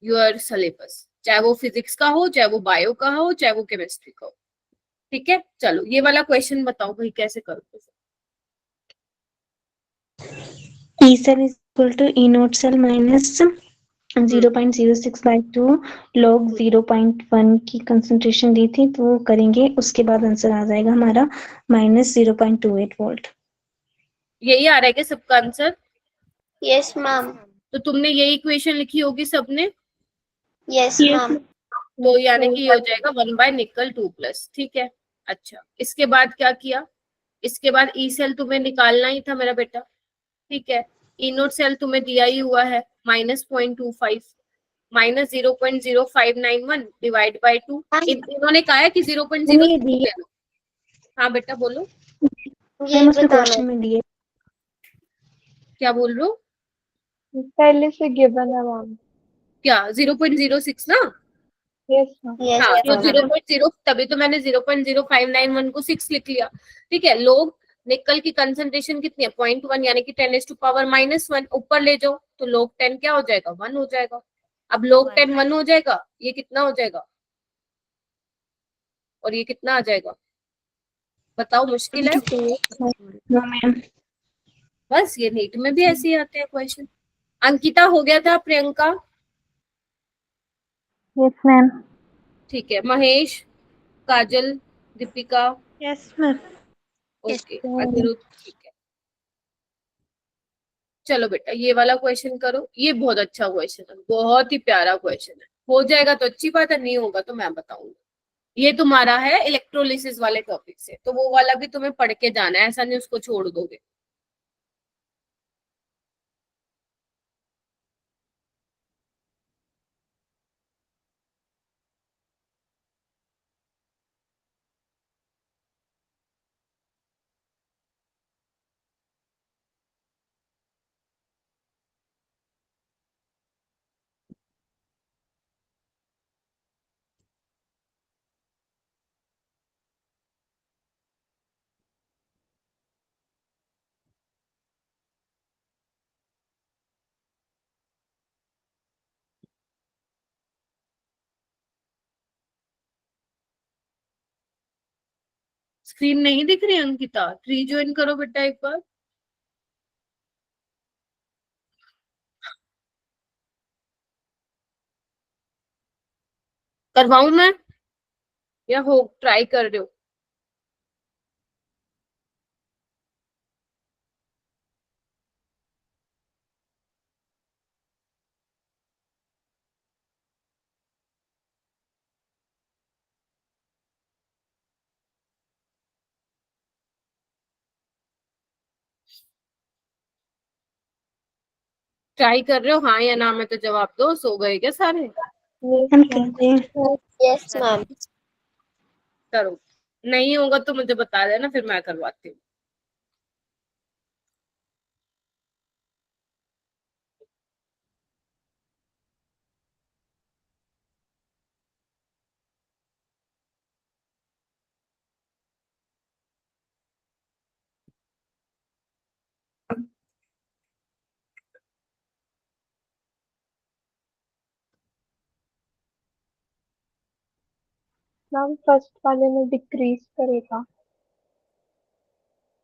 your syllabus, चाहे वो फिजिक्स का हो, चाहे वो बायो का हो, चाहे वो केमिस्ट्री का हो, ठीक है। चलो ये वाला क्वेश्चन बताओ भाई कैसे करोगे। E cell is equal to E naught cell minus 0.06/2 log 0.1 की कंसंट्रेशन दी थी, तो वो करेंगे, उसके बाद आंसर आ जाएगा हमारा -0.28 वोल्ट। यही आ रहा है क्या सबका आंसर? Yes ma'am. तो तुमने यही इक्वेशन लिखी होगी सबने, यस मैम। तो यानी कि ये हो जाएगा 1/निकल 2+, ठीक है। अच्छा, इसके बाद क्या किया, इसके बाद ई सेल तुम्हें निकालना ही था मेरा बेटा, ठीक है। ई नोट सेल तुम्हें दिया ही हुआ है -0.25 -0.0591 डिवाइड बाय 2। इन्होंने कहा है कि 0.0। हाँ बेटा बोलो, ये क्वेश्चन में दिए, क्या बोल रहे हो, पहले से गिवन है मैम। क्या 0.06 ना? Yes ma'am. हाँ तो 0.0, तभी तो मैंने 0.0591 को 6 लिख लिया, ठीक है। लोग निकल की कंसंट्रेशन कितनी है, 0.1, यानी कि 10⁻⁻1 ऊपर ले जाओ, तो लोग 10 क्या हो जाएगा, 1 हो जाएगा। अब लोग 10 1 हो जाएगा, ये कितना हो जाएगा, और ये कितना आ जाएगा, बताओ, मुश्किल है? बस ये नीट में भी ऐसे ही आते हैं क्वेश्चन। अंकिता हो गया था, प्रियंका, यस मैम। ठीक है, Mahesh, Kajal, Deepika, yes ma'am. Okay, Aniruddh, ठीक है। चलो बेटा ये वाला क्वेश्चन करो, ये बहुत अच्छा क्वेश्चन है, बहुत ही प्यारा क्वेश्चन है। हो जाएगा तो अच्छी बात है, नहीं होगा तो मैं बताऊंगा। ये तुम्हारा है इलेक्ट्रोलिसिस वाले टॉपिक से, तो वो वाला भी तुम्हें पढ़ के जाना है, ऐसा नहीं उसको छोड़ दोगे। स्क्रीन नहीं दिख रही अंकिता? रीज्वाइन करो बेटा एक बार। करवाऊं मैं या हो ट्राई कर रहे हो? ट्राई कर रहे हो हाँ या ना में तो जवाब दो। सो गए क्या सारे? हम कहते हैं यस मैम। करो, नहीं होगा तो मुझे बता देना, फिर मैं करवाती हूँ। मैम फर्स्ट वाले में डिक्रीज करेगा।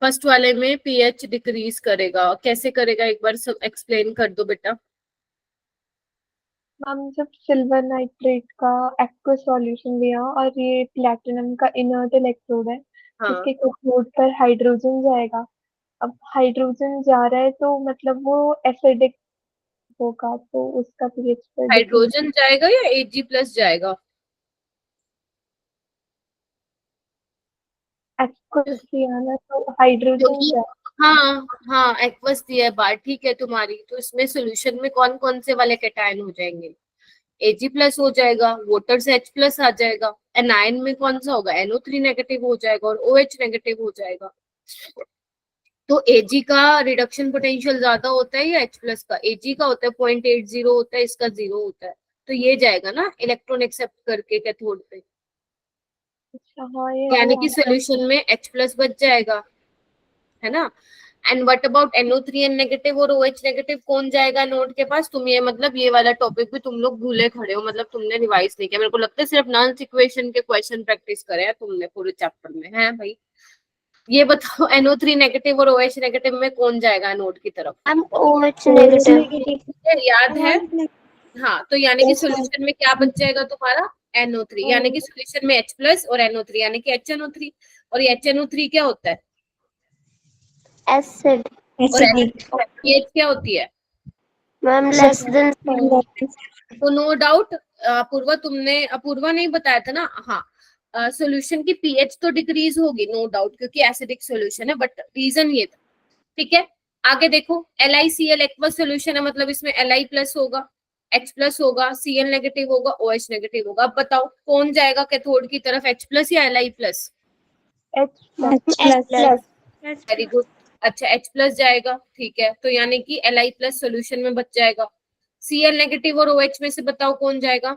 फर्स्ट वाले में पीएच डिक्रीज करेगा, कैसे करेगा एक बार सब एक्सप्लेन कर दो बेटा। मैम जब सिल्वर नाइट्रेट का एक्वा सॉल्यूशन लिया और ये प्लैटिनम का इनर्ट इलेक्ट्रोड है, हाँ, इसके कैथोड पर हाइड्रोजन जाएगा। अब हाइड्रोजन जा रहा है तो मतलब वो एसिडिक होगा, तो उसका पीएच पर डिक्रीज। हाइड्रोजन जाएगा या Ag प्लस जाएगा? एक्वस किया ना तो तो हाइड्रोजन ये जाएगा। हाँ हाँ एक्वस दिया है बात, ठीक है तुम्हारी। तो इसमें सोल्यूशन में कौन कौन से वाले कैटायन हो जाएंगे? Ag प्लस हो जाएगा, वाटर से H प्लस आ जाएगा। एनायन में कौन सा होगा? NO3 नेगेटिव हो जाएगा और OH नेगेटिव हो जाएगा। तो Ag का रिडक्शन पोटेंशियल ज्यादा होता है या H प्लस का? Ag का होता है 0.80 होता है, इसका 0 होता है। तो ये जाएगा ना इलेक्ट्रॉन एक्सेप्ट करके कैथोड पे, अच्छा हाँ ये यानी कि हुआ। सोल्यूशन में H प्लस बच जाएगा, है ना। And what about NO3 negative और OH नेगेटिव, कौन जाएगा नोड के पास? तुम ये मतलब ये वाला टॉपिक भी तुम लोग भूले खड़े हो, मतलब तुमने रिवाइज नहीं किया। मेरे को लगता है सिर्फ नॉन इक्वेशन के क्वेश्चन प्रैक्टिस करे हैं तुमने पूरे चैप्टर में, है भाई? ये बताओ NO3 नेगेटिव और OH नेगेटिव में कौन जाएगा नोड की तरफ? Ma'am OH negative. याद है? हाँ, तो यानी कि सोल्यूशन में क्या बच जाएगा तुम्हारा? NO3, यानी कि सोल्यूशन में H प्लस और NO3 यानी कि HNO3। और ये HNO3 क्या होता है? एसिड। और pH क्या होती है? Ma'am less than. तो नो डाउट अपूर्वा, तुमने अपूर्वा नहीं बताया था ना? हाँ, सोल्यूशन की पीएच तो डिक्रीज होगी नो डाउट, क्योंकि एसिडिक सोल्यूशन है, बट रीजन ये था। ठीक है, आगे देखो LiCl एक्वस सोल्यूशन है, मतलब इसमें Li प्लस होगा, H प्लस होगा, Cl नेगेटिव होगा, OH नेगेटिव होगा। अब बताओ कौन जाएगा कैथोड की तरफ, H प्लस या Li प्लस? Very good. अच्छा H प्लस जाएगा, ठीक है। तो यानी कि Li प्लस सोल्यूशन में बच जाएगा। Cl नेगेटिव और OH में से बताओ कौन जाएगा?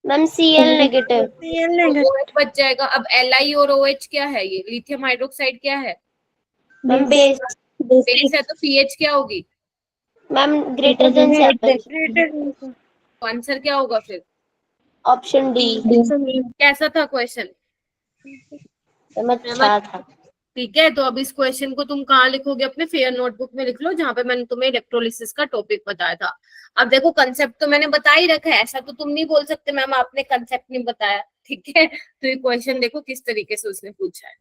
Ma'am Cl negative. तो OH बच जाएगा। अब Li और OH क्या है? ये लिथियम हाइड्रोक्साइड क्या है? Ma'am base. बेस है, तो पीएच क्या होगी? Ma'am greater than 7। तो आंसर क्या होगा फिर? Option D. कैसा था क्वेश्चन? अच्छा था। ठीक है, तो अब इस क्वेश्चन को तुम कहाँ लिखोगे? अपने फेयर नोटबुक में लिख लो, जहां पे मैंने तुम्हें इलेक्ट्रोलिसिस का टॉपिक बताया था। अब देखो कंसेप्ट तो मैंने बता ही रखा है, ऐसा तो तुम नहीं बोल सकते मैम आपने कंसेप्ट नहीं बताया। ठीक है, तो ये क्वेश्चन देखो किस तरीके से उसने पूछा है।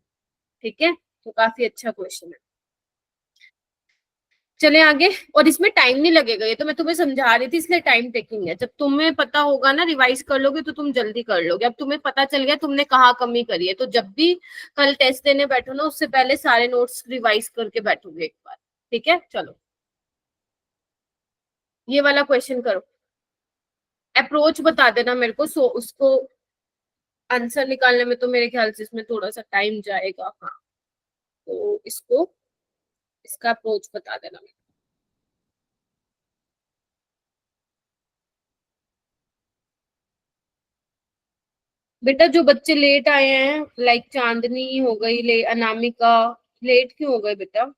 ठीक है, तो काफी अच्छा क्वेश्चन है। चले आगे। और इसमें टाइम नहीं लगेगा, ये तो मैं तुम्हें समझा रही थी इसलिए टाइम टेकिंग है। जब तुम्हें पता होगा ना, रिवाइज कर लोगे तो तुम जल्दी कर लोगे। अब तुम्हें पता चल गया तुमने कहाँ कमी करी है, तो जब भी कल टेस्ट देने बैठो ना, उससे पहले सारे नोट्स रिवाइज करके बैठोगे एक बार। ठीक है, चलो ये वाला क्वेश्चन करो। अप्रोच बता देना मेरे को, सो उसको आंसर निकालने में तो मेरे ख्याल से इसमें थोड़ा सा टाइम जाएगा। हाँ, तो इसका अप्रोच बता देना। बेटा जो बच्चे लेट आए हैं, लाइक चांदनी हो गई, ले अनामिका, लेट क्यों हो गए बेटा?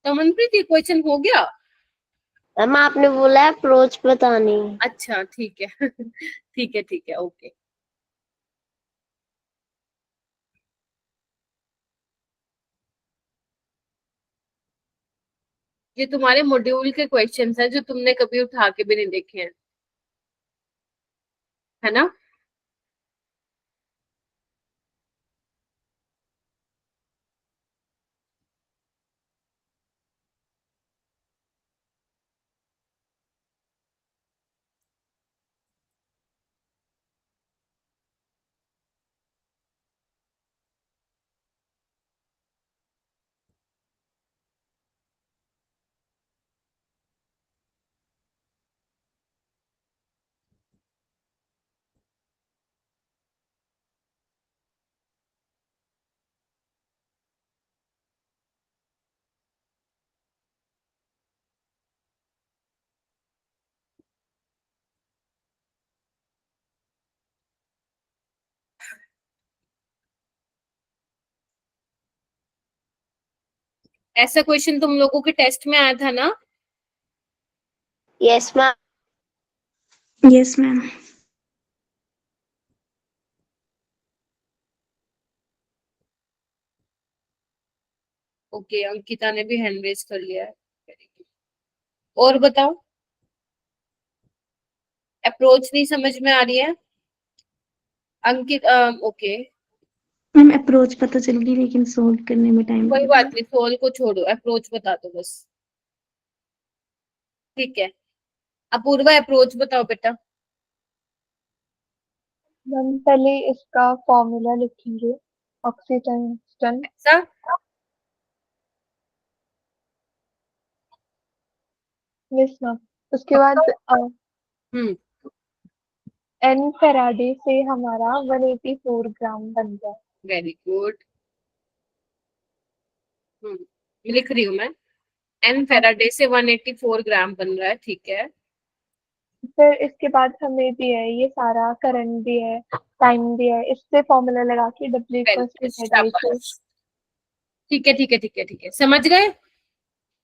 तमनप्रीत ये क्वेश्चन हो गया? मैम आपने बोला है अप्रोच बतानी। अच्छा ठीक है ठीक है ओके। ये तुम्हारे मॉड्यूल के क्वेश्चंस हैं जो तुमने कभी उठा के भी नहीं देखे हैं, है ना? ऐसा क्वेश्चन तुम लोगों के टेस्ट में आया था ना? Yes ma'am. Yes ma'am. Okay, Ankita ने भी हैंड रेज कर लिया है। Very good. और बताओ, अप्रोच नहीं समझ में आ रही है? अंकित ओके, मैम अप्रोच पता चल गई लेकिन सोल्व करने में टाइम कोई लग बात गया। नहीं, सोल को छोड़ो, अप्रोच बता दो बस। ठीक है, अपूर्वा अप्रोच बताओ बेटा। मैम पहले इसका फॉर्मूला लिखेंगे, ऑक्सीटंगस्टन। ऐसा? Yes ma'am. उसके बाद हम्म, एन फेराडे से हमारा 184 ग्राम बन गया। Very good. लिख रही हूँ मैं। एन फेराडे से 184 ग्राम बन रहा है, ठीक है। फिर इसके बाद हमें दिया है ये सारा, करंट दिया है, टाइम दिया है, इससे फॉर्मूला लगा के W very equal to good, Z I को। शाबाश। ठीक है ठीक है ठीक है ठीक है, समझ गए?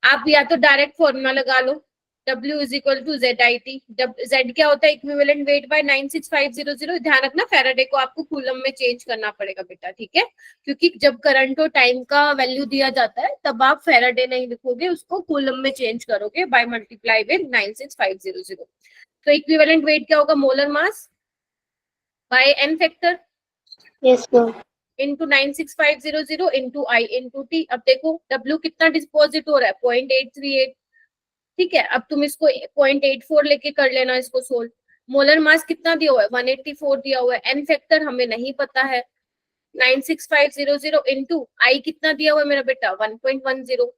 आप या तो डायरेक्ट फॉर्मूला लगा लो, W is equal to Z I T. Z क्या होता है? Equivalent weight by 96500। ध्यान रखना फेराडे को आपको कूलम में चेंज करना पड़ेगा बेटा, ठीक है? क्योंकि जब करंट और टाइम का वैल्यू दिया जाता है तब आप फेराडे नहीं लिखोगे, उसको कूलम में चेंज करोगे बाय मल्टीप्लाई विद 96500। तो इक्विवेलेंट वेट क्या होगा? Molar mass by N factor yes ma'am. Into 96500 into I into T. अब देखो W कितना डिस्पोजिट हो रहा है? 0.838। ठीक है, अब तुम इसको 0.84 लेके कर लेना इसको सोल्व। मोलर मास कितना दिया हुआ है? 184 दिया हुआ है। एन फैक्टर हमें नहीं पता है, 96500 इंटू आई कितना दिया हुआ है मेरा बेटा? 1.10।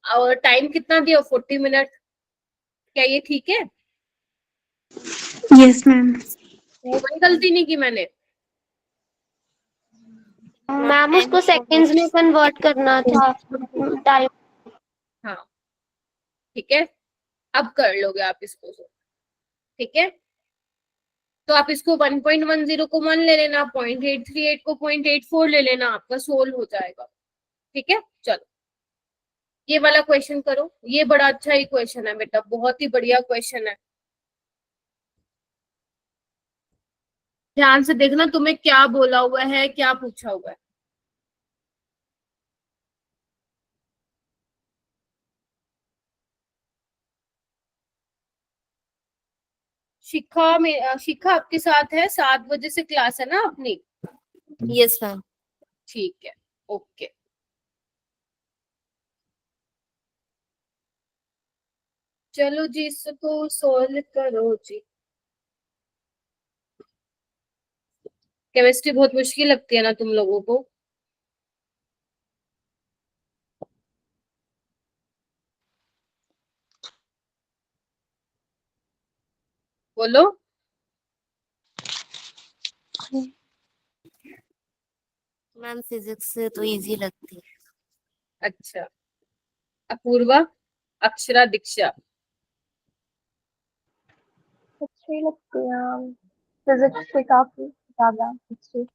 और टाइम कितना दिया? 40 मिनट। क्या ये ठीक है? Yes ma'am. कोई गलती नहीं की मैंने? मैम उसको सेकंड्स में कन्वर्ट करना था टाइम। हाँ ठीक है, अब कर लोगे आप इसको solve, ठीक है? तो आप इसको 1.10 को 1 ले लेना, 0.838 को 0.84 ले लेना, आपका सोल्व हो जाएगा। ठीक है, चलो ये वाला क्वेश्चन करो। ये बड़ा अच्छा ही क्वेश्चन है बेटा, बहुत ही बढ़िया क्वेश्चन है। ध्यान से देखना तुम्हें क्या बोला हुआ है, क्या पूछा हुआ है। शिखा आपके साथ है, 7 बजे से क्लास है ना अपनी? Yes ma'am. ठीक है, ओके। चलो जी, इसको सोल्व करो जी। केमिस्ट्री बहुत मुश्किल लगती है ना तुम लोगों को? बोलो। मैम फिजिक्स से तो इजी लगती है। अच्छा, अपूर्वा, अक्षरा, दीक्षा? अच्छी लगती है, फिजिक्स से काफी ज्यादा अच्छी।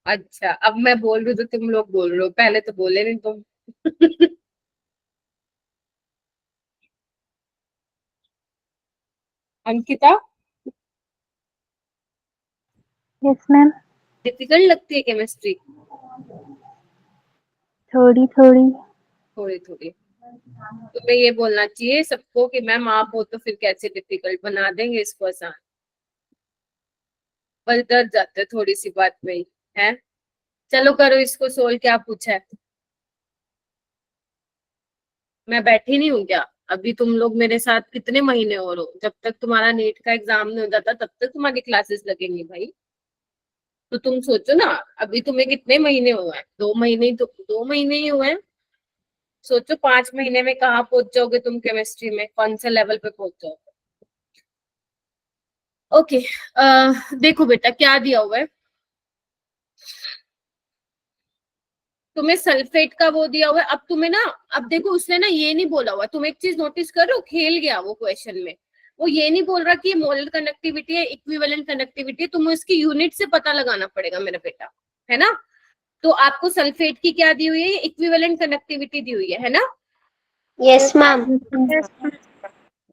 अच्छा, अब मैं बोल रही हूँ तो तुम लोग बोल रहे हो, पहले तो बोले नहीं तुम। Ankita, yes ma'am. डिफिकल्ट लगती है केमिस्ट्री? थोड़ी थोड़ी। थोड़ी थोड़ी। तुम्हें ये बोलना चाहिए सबको कि मैम आप हो तो फिर कैसे डिफिकल्ट बना देंगे इसको आसान। बस डर जाते हैं थोड़ी सी बात में ही है। चलो करो इसको सोल्व, क्या पूछा है? मैं बैठी नहीं हूँ क्या? अभी तुम लोग मेरे साथ कितने महीने और हो? जब तक तुम्हारा नीट का एग्जाम नहीं हो जाता तब तक तुम्हारी क्लासेस लगेंगी भाई। तो तुम सोचो ना, अभी तुम्हें कितने महीने हुए हैं? 2 महीने ही तो, 2 महीने ही हुए हैं। सोचो 5 महीने में कहाँ पहुंच जाओगे तुम केमिस्ट्री में, कौन से लेवल पे पहुंच जाओगे। ओके, देखो बेटा क्या दिया हुआ है तुम्हें, सल्फेट का वो दिया हुआ है। अब तुम्हें ना, अब देखो उसने ना ये नहीं बोला हुआ, तुम एक चीज नोटिस करो, खेल गया वो क्वेश्चन में। वो ये नहीं बोल रहा कि मोलर कंडक्टिविटी है, इक्विवेलेंट कंडक्टिविटी है, तुम्हें उसकी यूनिट से पता लगाना पड़ेगा मेरा बेटा, है ना? तो आपको सल्फेट की क्या दी हुई है? इक्विवेलेंट कंडक्टिविटी दी हुई है ना? Yes ma'am.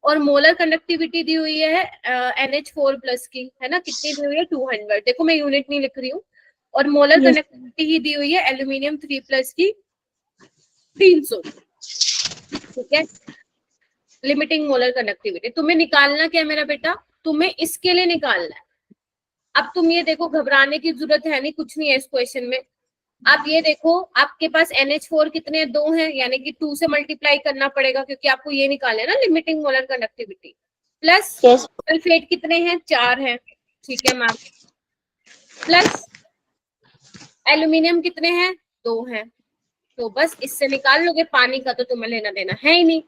और मोलर कंडक्टिविटी दी हुई है NH4+ की, है ना? कितनी दी हुई है? 200। देखो मैं यूनिट नहीं लिख रही हूँ। और मोलर Yes. कंडक्टिविटी ही दी हुई है एल्यूमिनियम 3+ की, 300। ठीक है, लिमिटिंग मोलर कंडक्टिविटी। तुम्हें निकालना क्या है मेरा बेटा? तुम्हें इसके लिए निकालना है। अब तुम ये देखो, घबराने की जरूरत है नहीं, कुछ नहीं है इस क्वेश्चन में। आप ये देखो, आपके पास NH4 कितने हैं? 2 हैं, यानी कि 2 से मल्टीप्लाई करना पड़ेगा क्योंकि आपको ये निकालना है ना limiting molar conductivity. Plus sulphate कितने हैं? 4 हैं, ठीक है मैम। प्लस एल्यूमिनियम कितने हैं? 2 हैं। तो बस इससे निकाल लोगे, पानी का तो तुम्हें लेना देना है ही नहीं।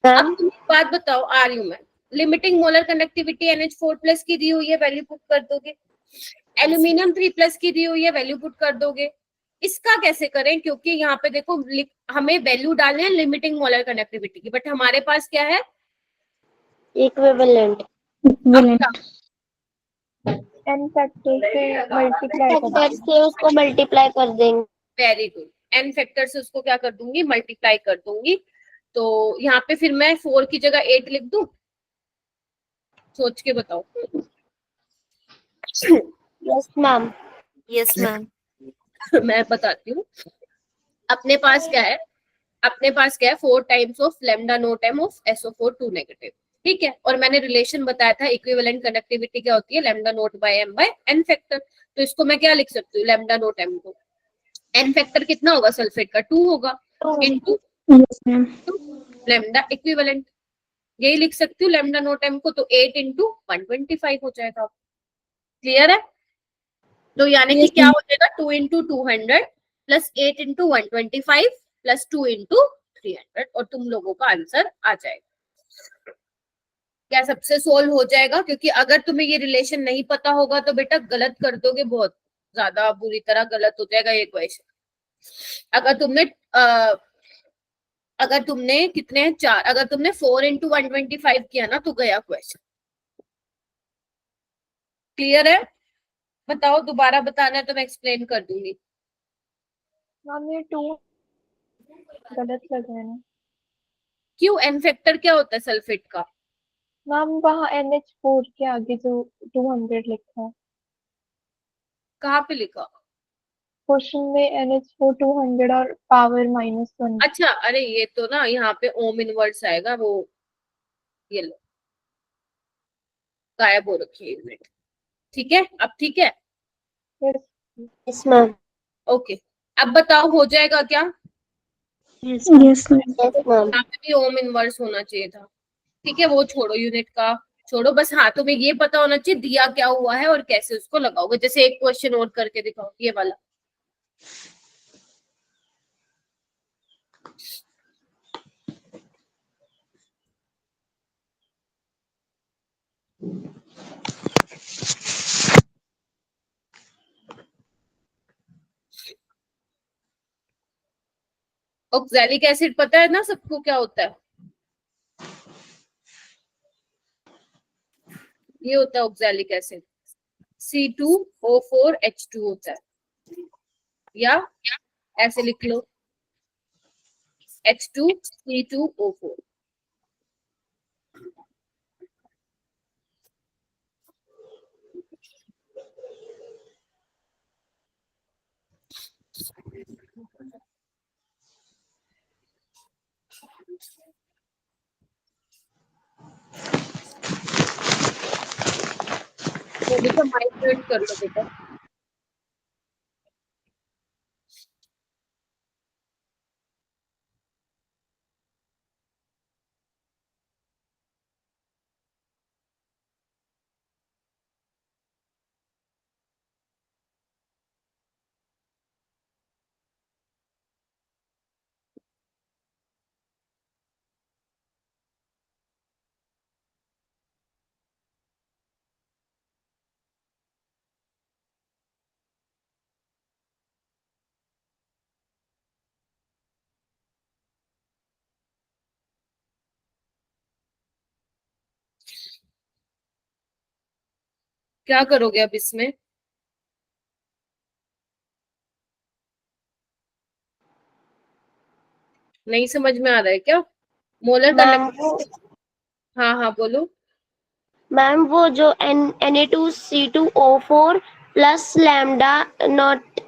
अब तुम एक बात बताओ, आ रही हूँ मैं। लिमिटिंग मोलर कंडक्टिविटी NH4+ की दी हुई है, वैल्यू पुट कर दोगे। एल्यूमिनियम 3+ की दी हुई है, वैल्यू पुट कर दोगे। इसका कैसे करें? क्योंकि यहाँ पे देखो हमें वैल्यू डालने हैं लिमिटिंग मोलर कंडक्टिविटी की, बट हमारे पास क्या है? इक्विवेलेंट। Equivalent. n फैक्टर से मल्टीप्लाई कर फैक्टर से उसको मल्टीप्लाई कर देंगे। वेरी गुड, n फैक्टर से उसको क्या कर दूंगी? मल्टीप्लाई कर दूंगी। तो यहाँ पे फिर मैं 4 की जगह 8 लिख दूं? सोच के बताओ। Yes ma'am. Yes ma'am. मैं बताती हूँ। अपने पास क्या है? अपने पास क्या है? 4 times of lambda naught m of SO4 2 negative. ठीक है, और मैंने रिलेशन बताया था इक्विवेलेंट कंडक्टिविटी क्या होती है? Lambda naught by m by n factor. तो इसको मैं क्या लिख सकती हूँ? लैम्डा नोट m को n फैक्टर कितना होगा सल्फेट का? 2 होगा, into Yes ma'am. Lambda equivalent. यही लिख सकती हूँ लैम्डा नोट m को, तो 8 इंटू 125 हो जाएगा। क्लियर है? तो यानी कि क्या हो जाएगा? 2 into 200 plus 8 into 125 plus 2 into 300, और तुम लोगों का आंसर आ जाएगा। क्या सबसे सोल्व हो जाएगा? क्योंकि अगर तुम्हें ये रिलेशन नहीं पता होगा तो बेटा गलत कर दोगे, बहुत ज्यादा बुरी तरह गलत हो जाएगा ये क्वेश्चन। अगर तुमने कितने 4, अगर तुमने 4 इंटू 125 किया ना तो गया क्वेश्चन। क्लियर है? बताओ, दोबारा बताना है तो मैं एक्सप्लेन कर दूंगी। मैम ये 2 गलत लग रहा है ना क्यों? n फैक्टर क्या होता है सल्फेट का? मैम? वहाँ NH4 के आगे जो 200 लिखा है कहाँ पे लिखा? क्वेश्चन में, NH4 200 और पावर -1। अच्छा, अरे ये तो ना यहाँ पे ओम इनवर्स आएगा वो, ये लो। गायब हो रखी है यूनिट। ठीक है, अब ठीक है, yes, यस मैम। ओके। अब बताओ हो जाएगा क्या? Yes ma'am. Yes ma'am. यहाँ पे भी ओम इनवर्स होना चाहिए था। ठीक है, वो छोड़ो, यूनिट का छोड़ो, बस हाँ तुम्हें ये पता होना चाहिए दिया क्या हुआ है और कैसे उसको लगाओगे। जैसे एक क्वेश्चन और करके दिखाओ, ये वाला। ऑक्सैलिक एसिड पता है ना सबको क्या होता है? ये होता है ऑक्सैलिक एसिड, C2O4H2 होता है, या ऐसे लिख लो H2C2O4। तो बेटा माइक म्यूट कर लो बेटा। क्या करोगे अब इसमें? नहीं समझ में आ रहा है क्या? मोलर मैम हाँ हाँ बोलो। मैम वो जो Na2C2O4 plus lambda naught,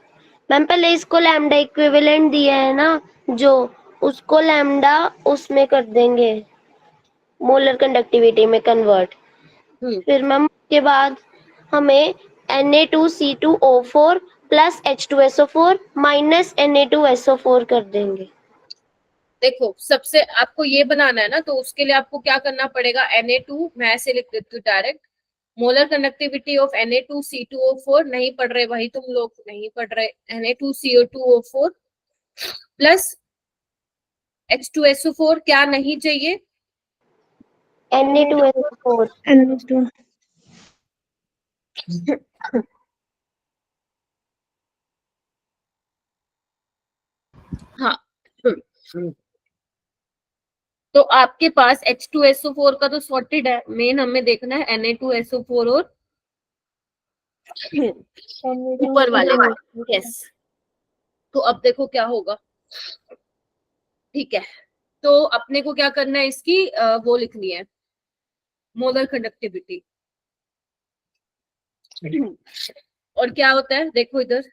ma'am पहले इसको लैम्डा इक्विवेलेंट दिया है ना, जो उसको लैम्डा उसमें कर देंगे, मोलर कंडक्टिविटी में कन्वर्ट। फिर मैम उसके बाद हमें Na2C2O4 plus H2SO4 minus Na2SO4 कर देंगे। देखो सबसे आपको ये बनाना है ना, तो उसके लिए आपको क्या करना पड़ेगा, Na2 मैं ऐसे लिख देती हूँ direct, molar conductivity of Na2C2O4 नहीं पढ़ रहे भाई, तुम लोग नहीं पढ़ रहे, Na2CO2O4 प्लस H2SO4 क्या नहीं चाहिए, Na2SO4 Na2 हाँ। तो आपके पास H2SO4 का तो सॉर्टेड है, मेन हमें देखना है Na2SO4 और ऊपर वाले। यस, तो अब देखो क्या होगा। ठीक है, तो अपने को क्या करना है, इसकी वो लिखनी है मोलर कंडक्टिविटी। और क्या होता है देखो इधर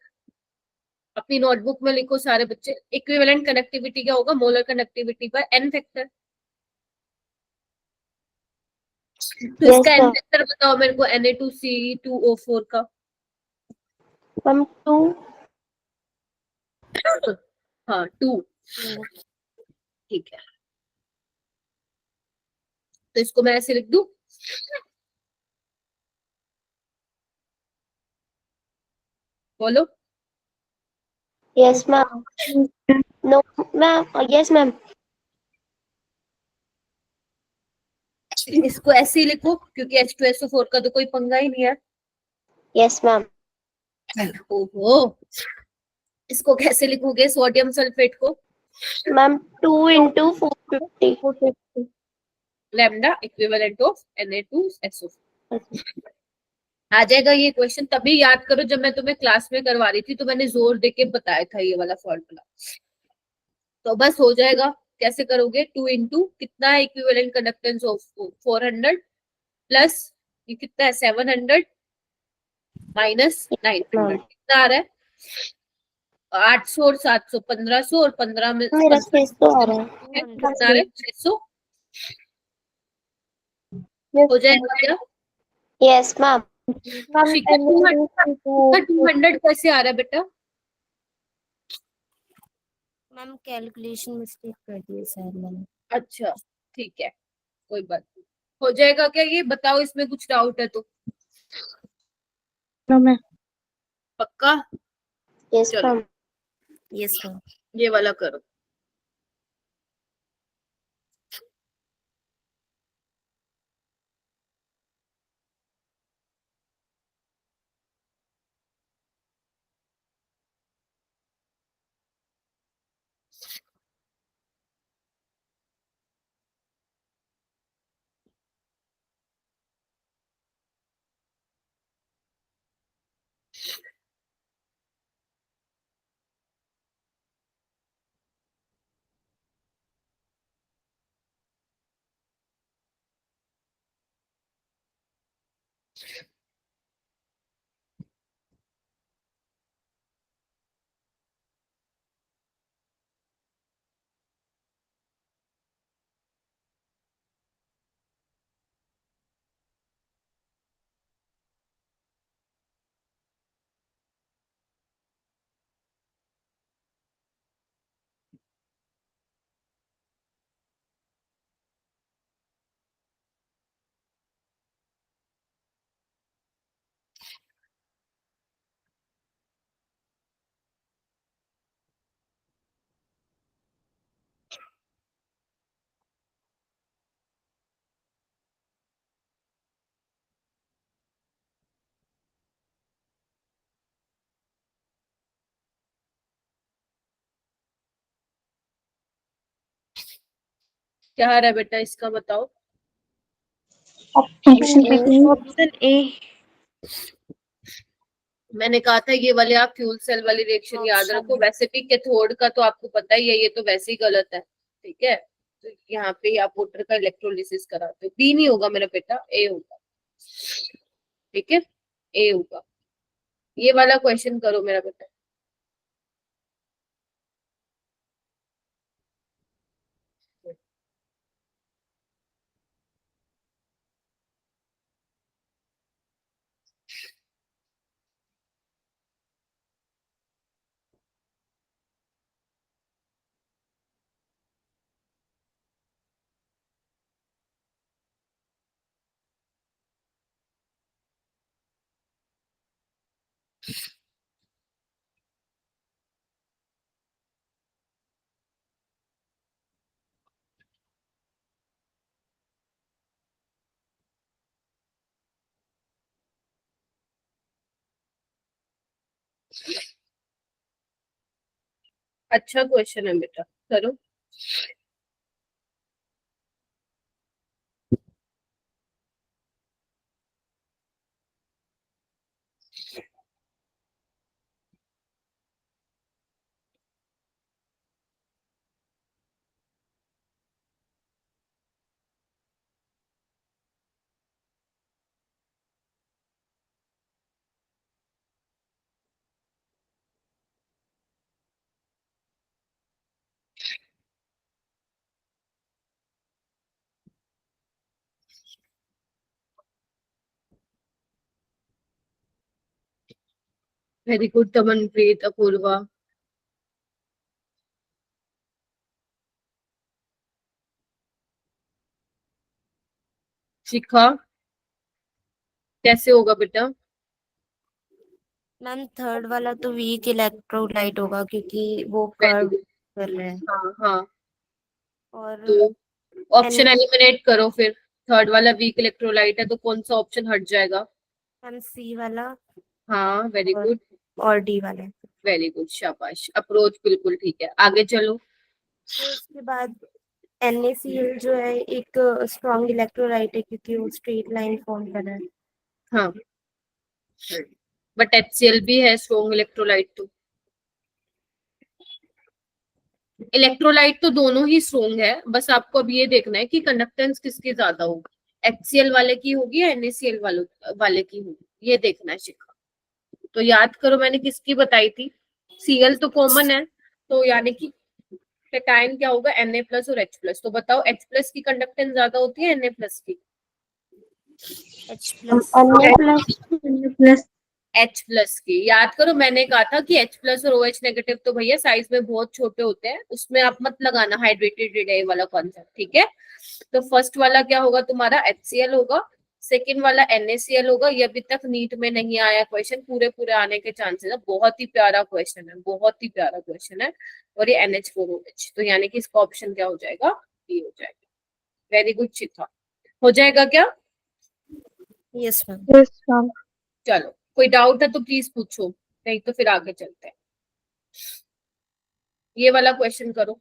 अपनी नोटबुक में लिखो सारे बच्चे, इक्विवेलेंट कनेक्टिविटी क्या होगा, मोलर कंडक्टिविटी पर n फैक्टर। तो इसका n फैक्टर बताओ मेरे को Na2C2O4 का। हम 2 हाँ 2। ठीक है, तो इसको मैं ऐसे लिख दूं, बोलो। Yes ma'am. No ma'am, yes ma'am. इसको ऐसे ही लिखो क्योंकि H2SO4 का तो कोई पंगा ही नहीं है। Yes ma'am. ओहो, इसको कैसे लिखोगे सोडियम सल्फेट को? Ma'am 2 into 450। Lambda equivalent of Na2SO4। आ जाएगा ये क्वेश्चन, तभी याद करो जब मैं तुम्हें क्लास में करवा रही थी तो मैंने जोर देके बताया था ये वाला फॉर्मूला। तो बस हो जाएगा, कैसे करोगे, 2 इंटू कितना है इक्विवेलेंट कंडक्टेंस ऑफ 400 प्लस ये कितना है 700 माइनस 900 कितना आ रहा है, 800 और 700 1500 और 15 में मेरा 600 आ रहा है। कितना आ रहा है 600। हो जाएगा क्या? Yes ma'am. मैम शिखा, NaCO2 200 कैसे आ रहा है बेटा? मैम कैलकुलेशन मिस्टेक कर दिए सर मैंने। अच्छा ठीक है, कोई बात नहीं, हो जाएगा क्या ये? बताओ, इसमें कुछ डाउट है तो। No ma'am. पक्का? यस चलो मैम। Yes ma'am. ये वाला करो। क्या आ रहा है बेटा इसका, बताओ। Option A. मैंने कहा था ये वाले आप फ्यूल सेल वाली रिएक्शन याद Option रखो। A। वैसे भी कैथोड का तो आपको पता ही है, ये तो वैसे ही गलत है, ठीक है। तो यहाँ पे आप वाटर का इलेक्ट्रोलिसिस कराते हो। बी नहीं होगा मेरा बेटा, ए होगा, ठीक है, ए होगा। ये वाला क्वेश्चन करो मेरा बेटा। अच्छा क्वेश्चन है बेटा, करो। Very good Tamanpreet, Apurva. शिखा, कैसे होगा बेटा? मैम थर्ड वाला तो वीक इलेक्ट्रोलाइट होगा क्योंकि वो वेरी कर्व गुड। कर रहे हैं। हाँ हाँ, और तो ऑप्शन एन एलिमिनेट करो फिर। थर्ड वाला वीक इलेक्ट्रोलाइट है तो कौन सा ऑप्शन हट जाएगा? एम सी वाला हाँ वेरी और गुड, और डी वाला। वेरी गुड, शाबाश। अप्रोच बिल्कुल ठीक है, आगे चलो। तो उसके बाद NaCl जो है एक स्ट्रॉन्ग इलेक्ट्रोलाइट है क्योंकि वो स्ट्रेट लाइन फॉर्म कर रहा है। हाँ, बट HCl भी है स्ट्रॉन्ग इलेक्ट्रोलाइट तो। इलेक्ट्रोलाइट तो दोनों ही स्ट्रॉन्ग है, बस आपको अब ये देखना है कि कंडक्टेंस किसकी ज्यादा होगी, HCl वाले की होगी या NaCl वाले की होगी, ये देखना है शिखा। तो याद करो मैंने किसकी बताई थी, Cl तो कॉमन है, तो यानी कि कैटायन क्या होगा, Na प्लस और H प्लस। तो बताओ H प्लस की कंडक्टेंस ज्यादा होती है Na प्लस की? H प्लस प्लस H+ की याद करो, मैंने कहा था कि H+ और OH नेगेटिव तो भैया साइज में बहुत छोटे होते हैं, उसमें आप मत लगाना हाइड्रेटेड रेड वाला कॉन्सेप्ट, ठीक है। तो फर्स्ट वाला क्या होगा तुम्हारा, HCl होगा। सेकंड वाला NaCl होगा। ये अभी तक नीट में नहीं आया क्वेश्चन, पूरे पूरे आने के चांसेस है। बहुत ही प्यारा क्वेश्चन है, बहुत ही प्यारा क्वेश्चन है। और ये NH4OH, तो यानी कि इसका ऑप्शन क्या हो जाएगा, बी हो जाएगा। वेरी गुड चित्रा, हो जाएगा क्या? Yes ma'am. Yes ma'am. चलो, कोई डाउट है तो प्लीज पूछो, नहीं तो फिर आगे चलते हैं। ये वाला क्वेश्चन करो।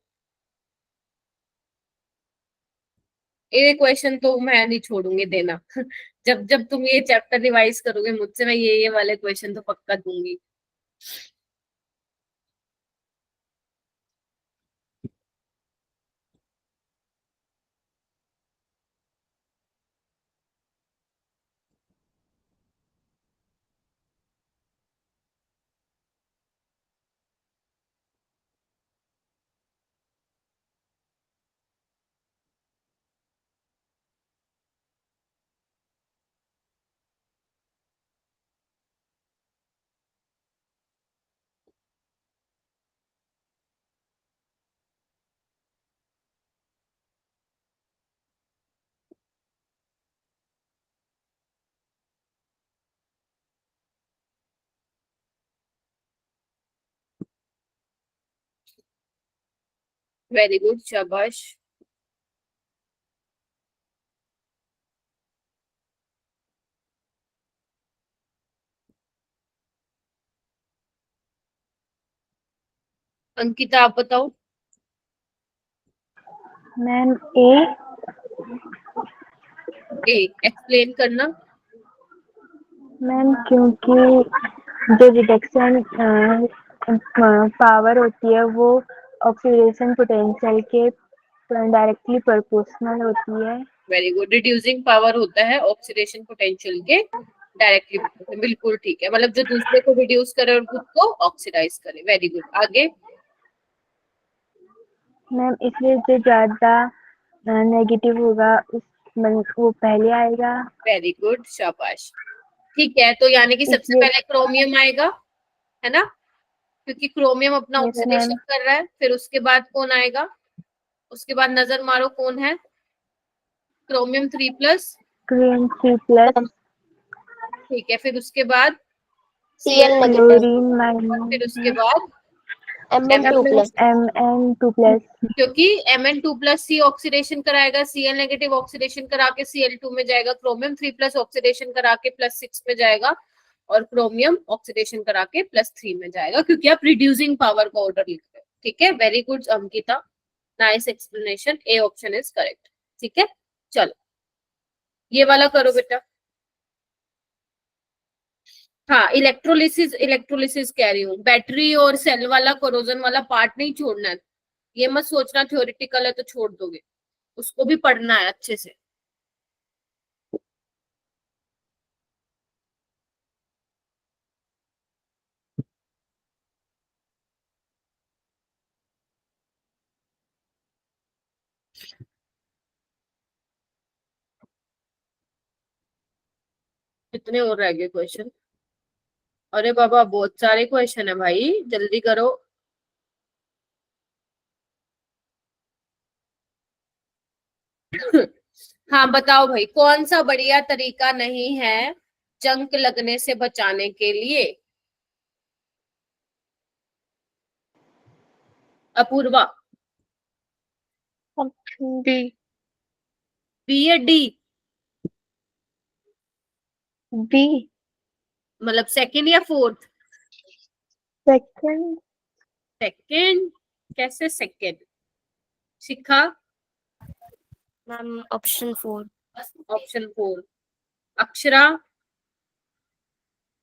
ये क्वेश्चन तो मैं नहीं छोड़ूंगी देना जब जब तुम ये चैप्टर रिवाइज करोगे मुझसे, मैं ये वाले क्वेश्चन तो पक्का दूंगी। वेरी गुड, शाबाश। अंकिता आप बताओ। मैम ए। एक्सप्लेन करना। मैम क्योंकि जो रिडक्शन पावर होती है वो ऑक्सीडेशन पोटेंशियल के डायरेक्टली प्रोपोर्शनल होती है। वेरी गुड, रिड्यूसिंग पावर होता है ऑक्सीडेशन पोटेंशियल के डायरेक्टली। बिल्कुल ठीक है, मतलब जो दूसरे को रिड्यूस करे और खुद को ऑक्सीडाइज करे। वेरी गुड, आगे। मैम इसलिए जो ज्यादा नेगेटिव होगा वो पहले आएगा। वेरी गुड, शाबाश। ठीक है, तो यानी कि सबसे इसलिए पहले क्रोमियम आएगा, है ना, क्योंकि क्रोमियम अपना यस ऑक्सीडेशन मैम। कर रहा है। फिर उसके बाद कौन आएगा, उसके बाद नजर मारो कौन है, क्रोमियम 3+। क्लोरीन 3+। ठीक है, फिर उसके बाद Cl नेगेटिव, क्लोरीन फिर उसके माइनस बाद Mn2+। Mn2+। क्योंकि Mn2+C ऑक्सीडेशन कराएगा, Cl नेगेटिव ऑक्सीडेशन करा के Cl2 में जाएगा, क्रोमियम 3+ ऑक्सीडेशन करा के +6 में जाएगा, और क्रोमियम ऑक्सीडेशन करा के +3 में जाएगा, क्योंकि आप रिड्यूसिंग पावर का ऑर्डर लिख रहे हो। ठीक है, very good Ankita, nice explanation, A option is correct. ठीक है, चलो ये वाला करो बेटा। हाँ, इलेक्ट्रोलिसिस, इलेक्ट्रोलिसिस कह रही हूँ, बैटरी और सेल वाला कोरोजन वाला पार्ट नहीं छोड़ना है। ये मत सोचना थ्योरेटिकल है तो छोड़ दोगे, उसको भी पढ़ना है अच्छे से। कितने और रह गए क्वेश्चन? अरे बाबा बहुत सारे क्वेश्चन है भाई, जल्दी करो। हाँ बताओ भाई, कौन सा बढ़िया तरीका नहीं है जंक लगने से बचाने के लिए? अपूर्वा। Option D. बी या डी? बी। मतलब सेकंड या फोर्थ? सेकंड। सेकंड? कैसे second? Shikha. Ma'am option 4। Option 4। Akshara.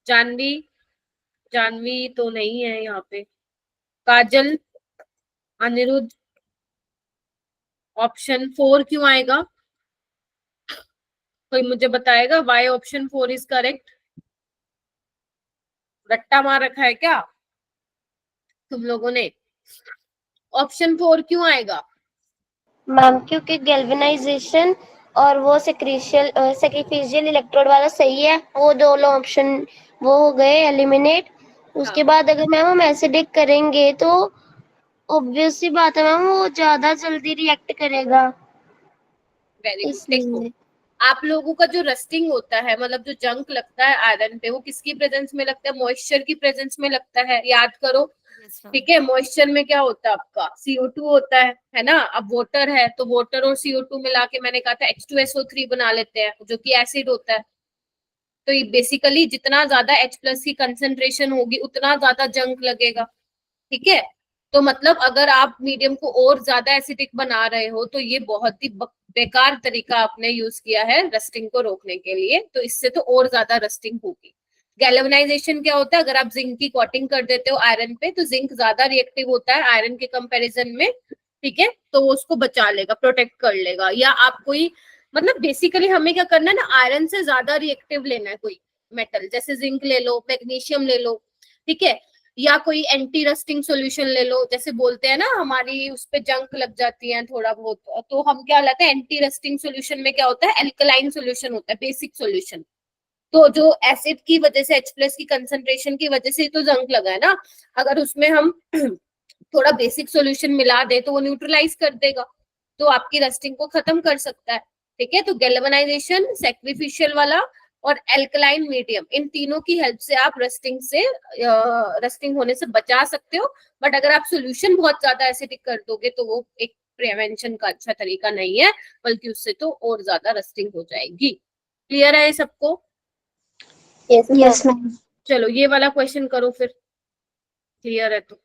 Janvi. Janvi तो नहीं है यहाँ पे। काजल। अनिरुद्ध। ऑप्शन 4 क्यों आएगा? कोई मुझे बताएगा वाई ऑप्शन 4 इज करेक्ट? रट्टा मार रखा है क्या तुम लोगों ने? ऑप्शन 4 क्यों आएगा? मैम क्योंकि गैल्वेनाइजेशन और वो सेक्रिफिशियल इलेक्ट्रोड वाला सही है, वो दोनों ऑप्शन वो हो गए एलिमिनेट। उसके हाँ। बाद अगर मैम हम एसिडिक करेंगे तो ऑब्वियस सी बात है मैम, वो ज्यादा जल्दी रिएक्ट करेगा, वेरी गुड। देखो, इसलिए। आप लोगों का जो रस्टिंग होता है, मतलब जो जंक लगता है आयरन पे, वो किसकी प्रेजेंस में लगता है? मॉइस्चर की प्रेजेंस में लगता है, याद करो। ठीक है, मॉइस्चर में क्या होता है आपका? CO2 होता है ना। अब वाटर है तो वाटर और CO2 मिला के मैंने कहा था H2SO3 बना लेते हैं, जो कि एसिड होता है। तो ये बेसिकली जितना ज्यादा H+ की कंसेंट्रेशन होगी उतना ज्यादा जंक लगेगा। ठीक है, तो मतलब अगर आप मीडियम को और ज्यादा एसिडिक बना रहे हो तो ये बहुत ही बेकार तरीका आपने यूज किया है रस्टिंग को रोकने के लिए, तो इससे तो और ज्यादा रस्टिंग होगी। गैल्वेनाइजेशन क्या होता है? अगर आप जिंक की कोटिंग कर देते हो आयरन पे तो जिंक ज्यादा रिएक्टिव होता है आयरन के कंपैरिजन में। ठीक है, तो वो उसको बचा लेगा, प्रोटेक्ट कर लेगा। या आप कोई, मतलब बेसिकली हमें क्या करना है ना, आयरन से ज्यादा रिएक्टिव लेना है कोई मेटल, जैसे जिंक ले लो, मैग्नीशियम ले लो। ठीक है, या कोई एंटी रस्टिंग सॉल्यूशन ले लो, जैसे बोलते हैं ना हमारी उस पे जंक लग जाती है थोड़ा बहुत, तो हम क्या लाते हैं एंटी रस्टिंग सॉल्यूशन में, क्या होता है एल्कलाइन सॉल्यूशन होता है, बेसिक सॉल्यूशन। तो जो एसिड की वजह से H+ की कंसंट्रेशन की वजह से तो जंक लगा है ना, अगर उसमें हम थोड़ा बेसिक सॉल्यूशन मिला दे तो वो न्यूट्रलाइज कर देगा, तो आपकी रस्टिंग को खत्म कर सकता है। ठीक है, तो गैल्वेनाइजेशन, सैक्रिफिशियल वाला और एल्कलाइन मीडियम, इन तीनों की हेल्प से आप रस्टिंग होने से बचा सकते हो। बट अगर आप सोल्यूशन बहुत ज्यादा एसिडिक कर दोगे तो वो एक प्रिवेंशन का अच्छा तरीका नहीं है, बल्कि उससे तो और ज्यादा रस्टिंग हो जाएगी। क्लियर है ये सबको? Yes ma'am. चलो ये वाला क्वेश्चन करो फिर, क्लियर है तो।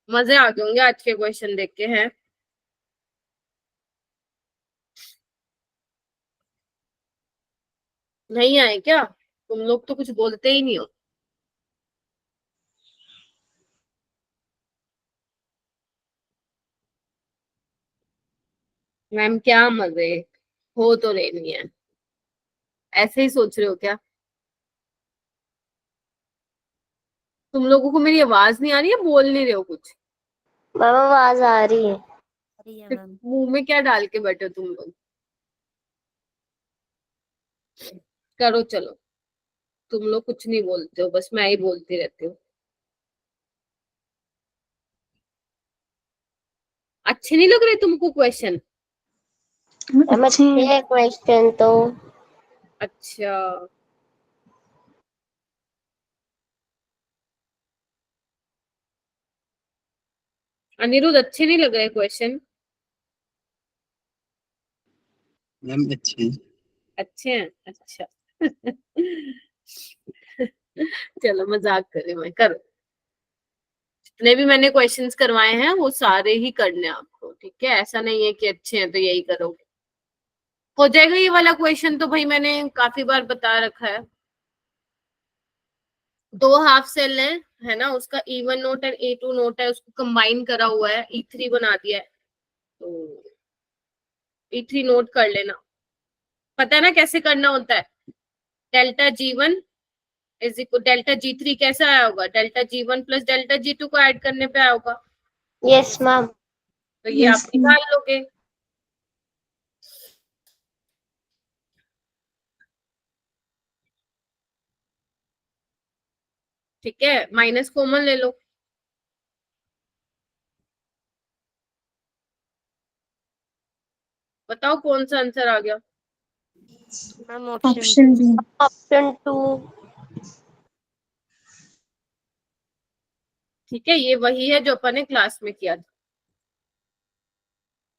मजे आ गए होंगे आज के क्वेश्चन देख के, हैं? नहीं आए क्या? तुम लोग तो कुछ बोलते ही नहीं हो। मैम क्या मजे, हो तो लेनी है। ऐसे ही सोच रहे हो क्या? तुम लोगों को मेरी आवाज नहीं आ रही है? बोल नहीं रहे हो कुछ? मैम आवाज आ रही है। फिर मुंह में क्या डाल के बैठे हो तुम लोग? करो चलो, तुम लोग कुछ नहीं बोलते हो, बस मैं ही बोलती रहती हूँ। अच्छे नहीं लग रहे तुमको क्वेश्चन? मैम अच्छे अच्छे है क्वेश्चन तो। अच्छा, अनिरुद्ध अच्छे नहीं लग रहे क्वेश्चन? मैम अच्छे हैं। अच्छे हैं, अच्छा। चलो मजाक करे, मैं करो। जितने भी मैंने क्वेश्चंस करवाए हैं वो सारे ही करने हैं आपको, ठीक है? ऐसा नहीं है कि अच्छे हैं तो यही करोगे। हो जाएगा ये वाला क्वेश्चन तो भाई मैंने काफी बार बता रखा है। दो हाफ सेल है ना, उसका E1 नोट और E2 नोट है, उसको कंबाइन करा हुआ है, E3 बना दिया है। तो E3 नोट कर लेना, पता है ना कैसे करना होता है। Delta G1 is equal delta G3 कैसा आया होगा? Delta G1 plus delta G2 को ऐड करने पे आया होगा। Yes ma'am. तो ये आप यस निकाल लोगे। ठीक है, माइनस कॉमन ले लो। बताओ कौन सा आंसर आ गया? Ma'am option B. ऑप्शन 2। ठीक है, ये वही है जो अपन ने क्लास में किया था।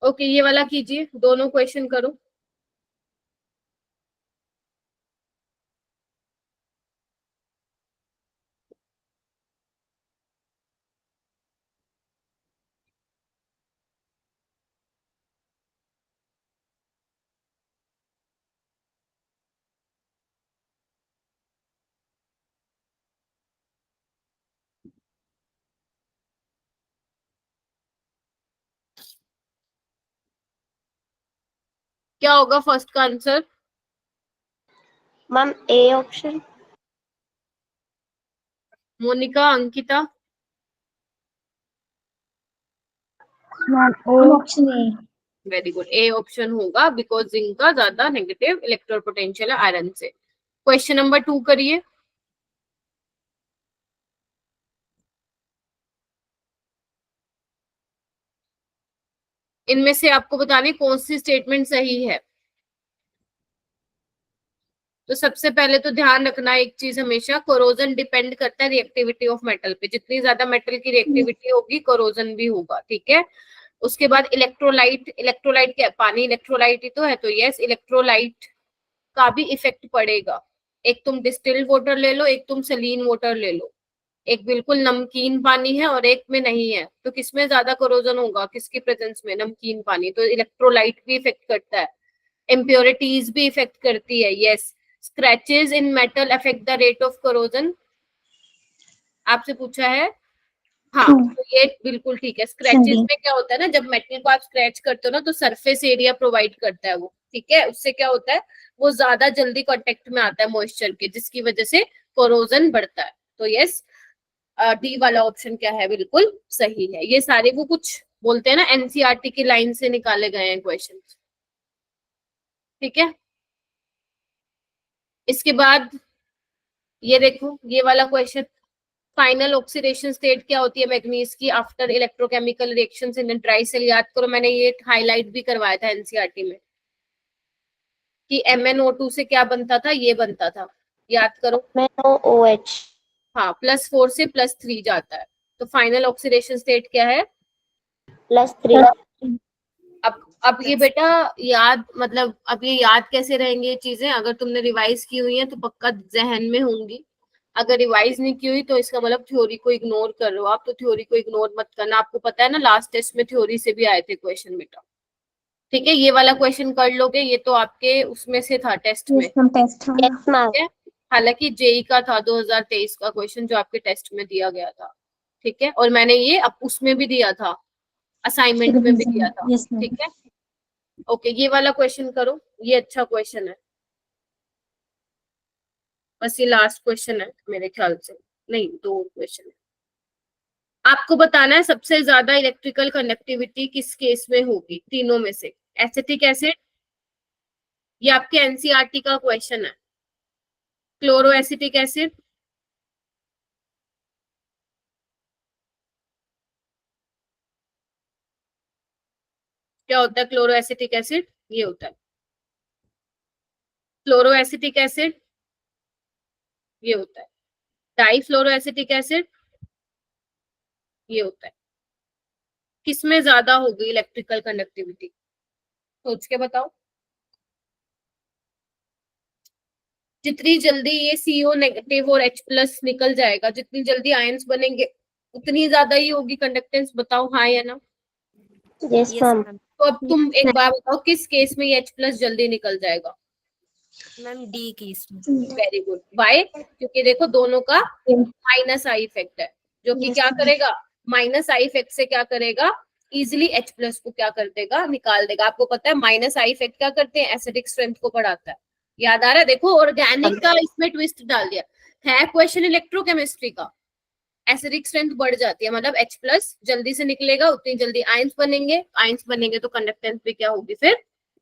ओके, ये वाला कीजिए, दोनों क्वेश्चन करो। क्या होगा फर्स्ट का answer? Ma'am A option. Monika, Ankita? Option A. Very good, A option होगा, बिकॉज जिंक का ज्यादा नेगेटिव इलेक्ट्रोड पोटेंशियल है आयरन से। क्वेश्चन नंबर 2 करिए। इनमें से आपको बताने कौन सी स्टेटमेंट सही है। तो सबसे पहले तो ध्यान रखना एक चीज हमेशा, कोरोजन डिपेंड करता है रिएक्टिविटी ऑफ मेटल पे। जितनी ज्यादा मेटल की रिएक्टिविटी होगी कोरोजन भी होगा, ठीक है। उसके बाद इलेक्ट्रोलाइट, इलेक्ट्रोलाइट क्या, पानी इलेक्ट्रोलाइट ही तो है, तो यस इलेक्ट्रोलाइट का भी इफेक्ट पड़ेगा। एक तुम डिस्टिल्ड वाटर ले लो, एक तुम सलीन वाटर ले लो, एक बिल्कुल नमकीन पानी है और एक में नहीं है, तो किसमें ज्यादा कोरोजन होगा, किसकी प्रेजेंस में, नमकीन पानी। तो इलेक्ट्रोलाइट भी इफेक्ट करता है, इम्प्योरिटीज भी इफेक्ट करती है, yes. Scratches in metal affect the rate of corrosion, आपसे पूछा है, हाँ तो ये बिल्कुल ठीक है। स्क्रैचेस में क्या होता है ना, जब मेटल को आप स्क्रैच करते हो ना तो सरफेस एरिया प्रोवाइड करता है वो, ठीक है। उससे क्या होता है, वो ज्यादा जल्दी कांटेक्ट में आता है मॉइस्चर के, जिसकी वजह से कोरोजन बढ़ता है। तो यस डी वाला ऑप्शन क्या है, बिल्कुल सही है। ये सारे वो कुछ बोलते हैं ना एनसीईआरटी की लाइन से निकाले गए हैं क्वेश्चन, ठीक है। इसके बाद ये देखो, ये वाला क्वेश्चन, फाइनल ऑक्सीडेशन स्टेट क्या होती है मैग्नीज की after electrochemical reactions in dry cell. याद करो, मैंने ये हाईलाइट भी करवाया था एनसीईआरटी में कि MnO2 से क्या बनता था, ये बनता था, याद करो। MnOH। हाँ, +4 से +3 जाता है, तो फाइनल ऑक्सीडेशन स्टेट क्या है, +3। अब ये बेटा याद, मतलब अब ये याद कैसे रहेंगे ये चीजें, अगर तुमने रिवाइज की हुई है तो पक्का जहन में होंगी। अगर रिवाइज नहीं की हुई तो इसका मतलब थ्योरी को इग्नोर कर रहे हो आप, तो थ्योरी को इग्नोर मत करना। आपको पता है ना लास्ट टेस्ट में थ्योरी से भी आए थे क्वेश्चन बेटा, ठीक है। ये वाला क्वेश्चन कर लोगे, ये तो आपके उसमें से था टेस्ट में, ठीक है। हालांकि जेई का था 2023 का क्वेश्चन जो आपके टेस्ट में दिया गया था, ठीक है। और मैंने ये अब उसमें भी दिया था, असाइनमेंट में भी दिया था, ठीक है। ओके, ये वाला क्वेश्चन करो, ये अच्छा क्वेश्चन है। बस ये लास्ट क्वेश्चन है मेरे ख्याल से, नहीं 2 क्वेश्चन है। आपको बताना है सबसे ज्यादा इलेक्ट्रिकल कंडक्टिविटी किस केस में होगी तीनों में से। एसिटिक एसिड, ये आपके एनसीईआरटी का क्वेश्चन है। क्लोरो एसिटिक एसिड, क्या होता है क्लोरो एसिटिक एसिड, ये होता है। फ्लोरो एसिटिक एसिड, ये होता है। डाईफ्लोरो एसिटिक एसिड, ये होता है। किसमें ज्यादा होगी इलेक्ट्रिकल कंडक्टिविटी, सोच के बताओ। जितनी जल्दी ये CO नेगेटिव और H+ निकल जाएगा, जितनी जल्दी आयंस बनेंगे उतनी ज्यादा ही होगी कंडक्टेंस। बताओ हाँ या ना। Yes ma'am. तो अब तुम एक बार बताओ किस केस में ये H+ जल्दी निकल जाएगा। मैम डी की इसमें। वेरी गुड, बाय, क्योंकि देखो दोनों का -I इफेक्ट है, जो कि क्या करेगा, -I इफेक्ट से क्या करेगा, इजिली H+ को क्या कर देगा, निकाल देगा। आपको पता है -I इफेक्ट क्या करते हैं, एसिडिक स्ट्रेंथ को बढ़ाता है। याद आ रहा है, देखो ऑर्गेनिक का इसमें ट्विस्ट डाल दिया है क्वेश्चन इलेक्ट्रोकेमिस्ट्री का। एसिडिक स्ट्रेंथ बढ़ जाती है, मतलब H+ जल्दी से निकलेगा, उतनी जल्दी आयंस बनेंगे, आयंस बनेंगे तो कंडक्टेंस भी क्या होगी फिर,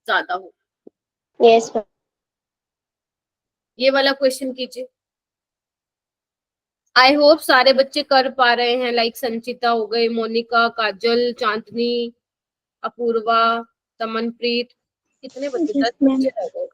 ज्यादा होगी। Yes ma'am. ये वाला क्वेश्चन कीजिए। आई होप सारे बच्चे कर पा रहे हैं, लाइक संचिता हो गई, मोनिका, काजल, चांदनी, अपूर्वा, तमनप्रीत, कितने बच्चे, 10 बच्चे रह गए।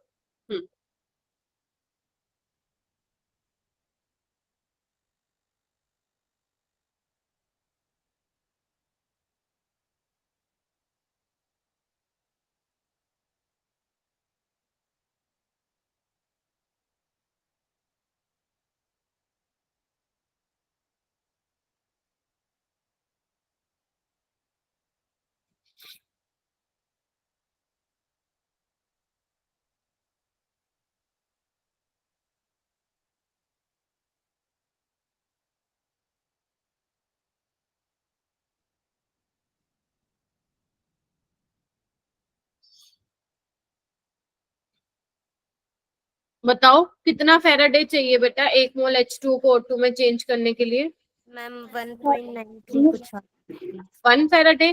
बताओ कितना फेराडे चाहिए बेटा 1 मोल H2 को O2 में चेंज करने के लिए। मैम 1.93 कुछ 1 फेराडे,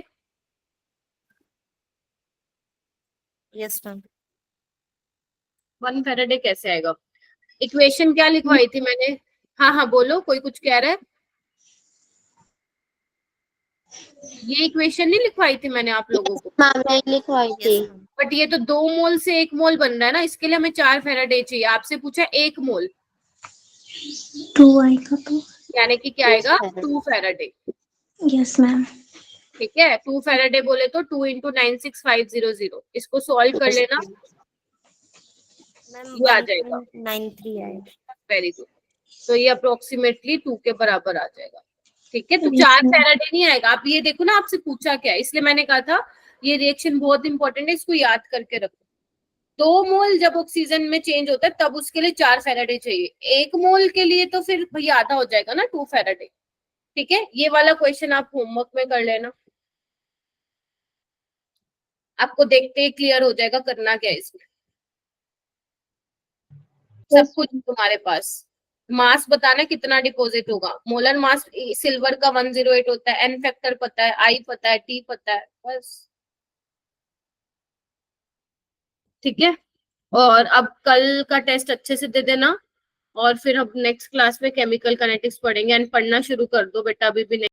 यस मैम। 1 फैराडे कैसे आएगा? इक्वेशन क्या लिखवाई थी मैंने? हाँ हाँ बोलो, कोई कुछ कह रहा है? ये इक्वेशन नहीं लिखवाई थी मैंने आप लोगों को? मैम ने लिखवाई थी। Yes ma'am. बट ये तो 2 मोल से 1 मोल बन रहा है ना, इसके लिए हमें 4 फैराडे चाहिए। आपसे पूछा 1 मोल, 2 आएगा तो यानी कि क्या आएगा? 2 फैराडे। Yes ma'am. ठीक है, 2 फैराडे बोले तो 2 × 96500। इसको सॉल्व कर लेना, मैम ये आ जाएगा। 1.93 आएगा। Very good. तो ये अप्रोक्सीमेटली 2 के बराबर आ जाएगा। ठीक है, तो Yes, 4 ma'am. फैराडे नहीं आएगा। आप ये देखो ना, आपसे पूछा क्या है, इसलिए मैंने कहा था ये रिएक्शन बहुत इंपॉर्टेंट है, इसको याद करके रखो। 2 मोल जब ऑक्सीजन में चेंज होता है तब उसके लिए 4 फैराडे चाहिए। 1 मोल के लिए तो फिर भैया आधा हो जाएगा ना, 2 फैराडे। ठीक है, ये वाला क्वेश्चन आप होमवर्क में कर लेना, आपको देखते ही क्लियर हो जाएगा करना क्या है इसमें। सब Yes, कुछ तुम्हारे पास। मास बताना कितना डिपॉजिट होगा। मोलर मास सिल्वर का 108 होता है, एन फैक्टर पता है, आई पता है, टी पता है, बस। ठीक है, और अब कल का टेस्ट अच्छे से दे देना, और फिर हम नेक्स्ट क्लास में केमिकल काइनेटिक्स पढ़ेंगे। एंड पढ़ना शुरू कर दो बेटा, अभी भी नहीं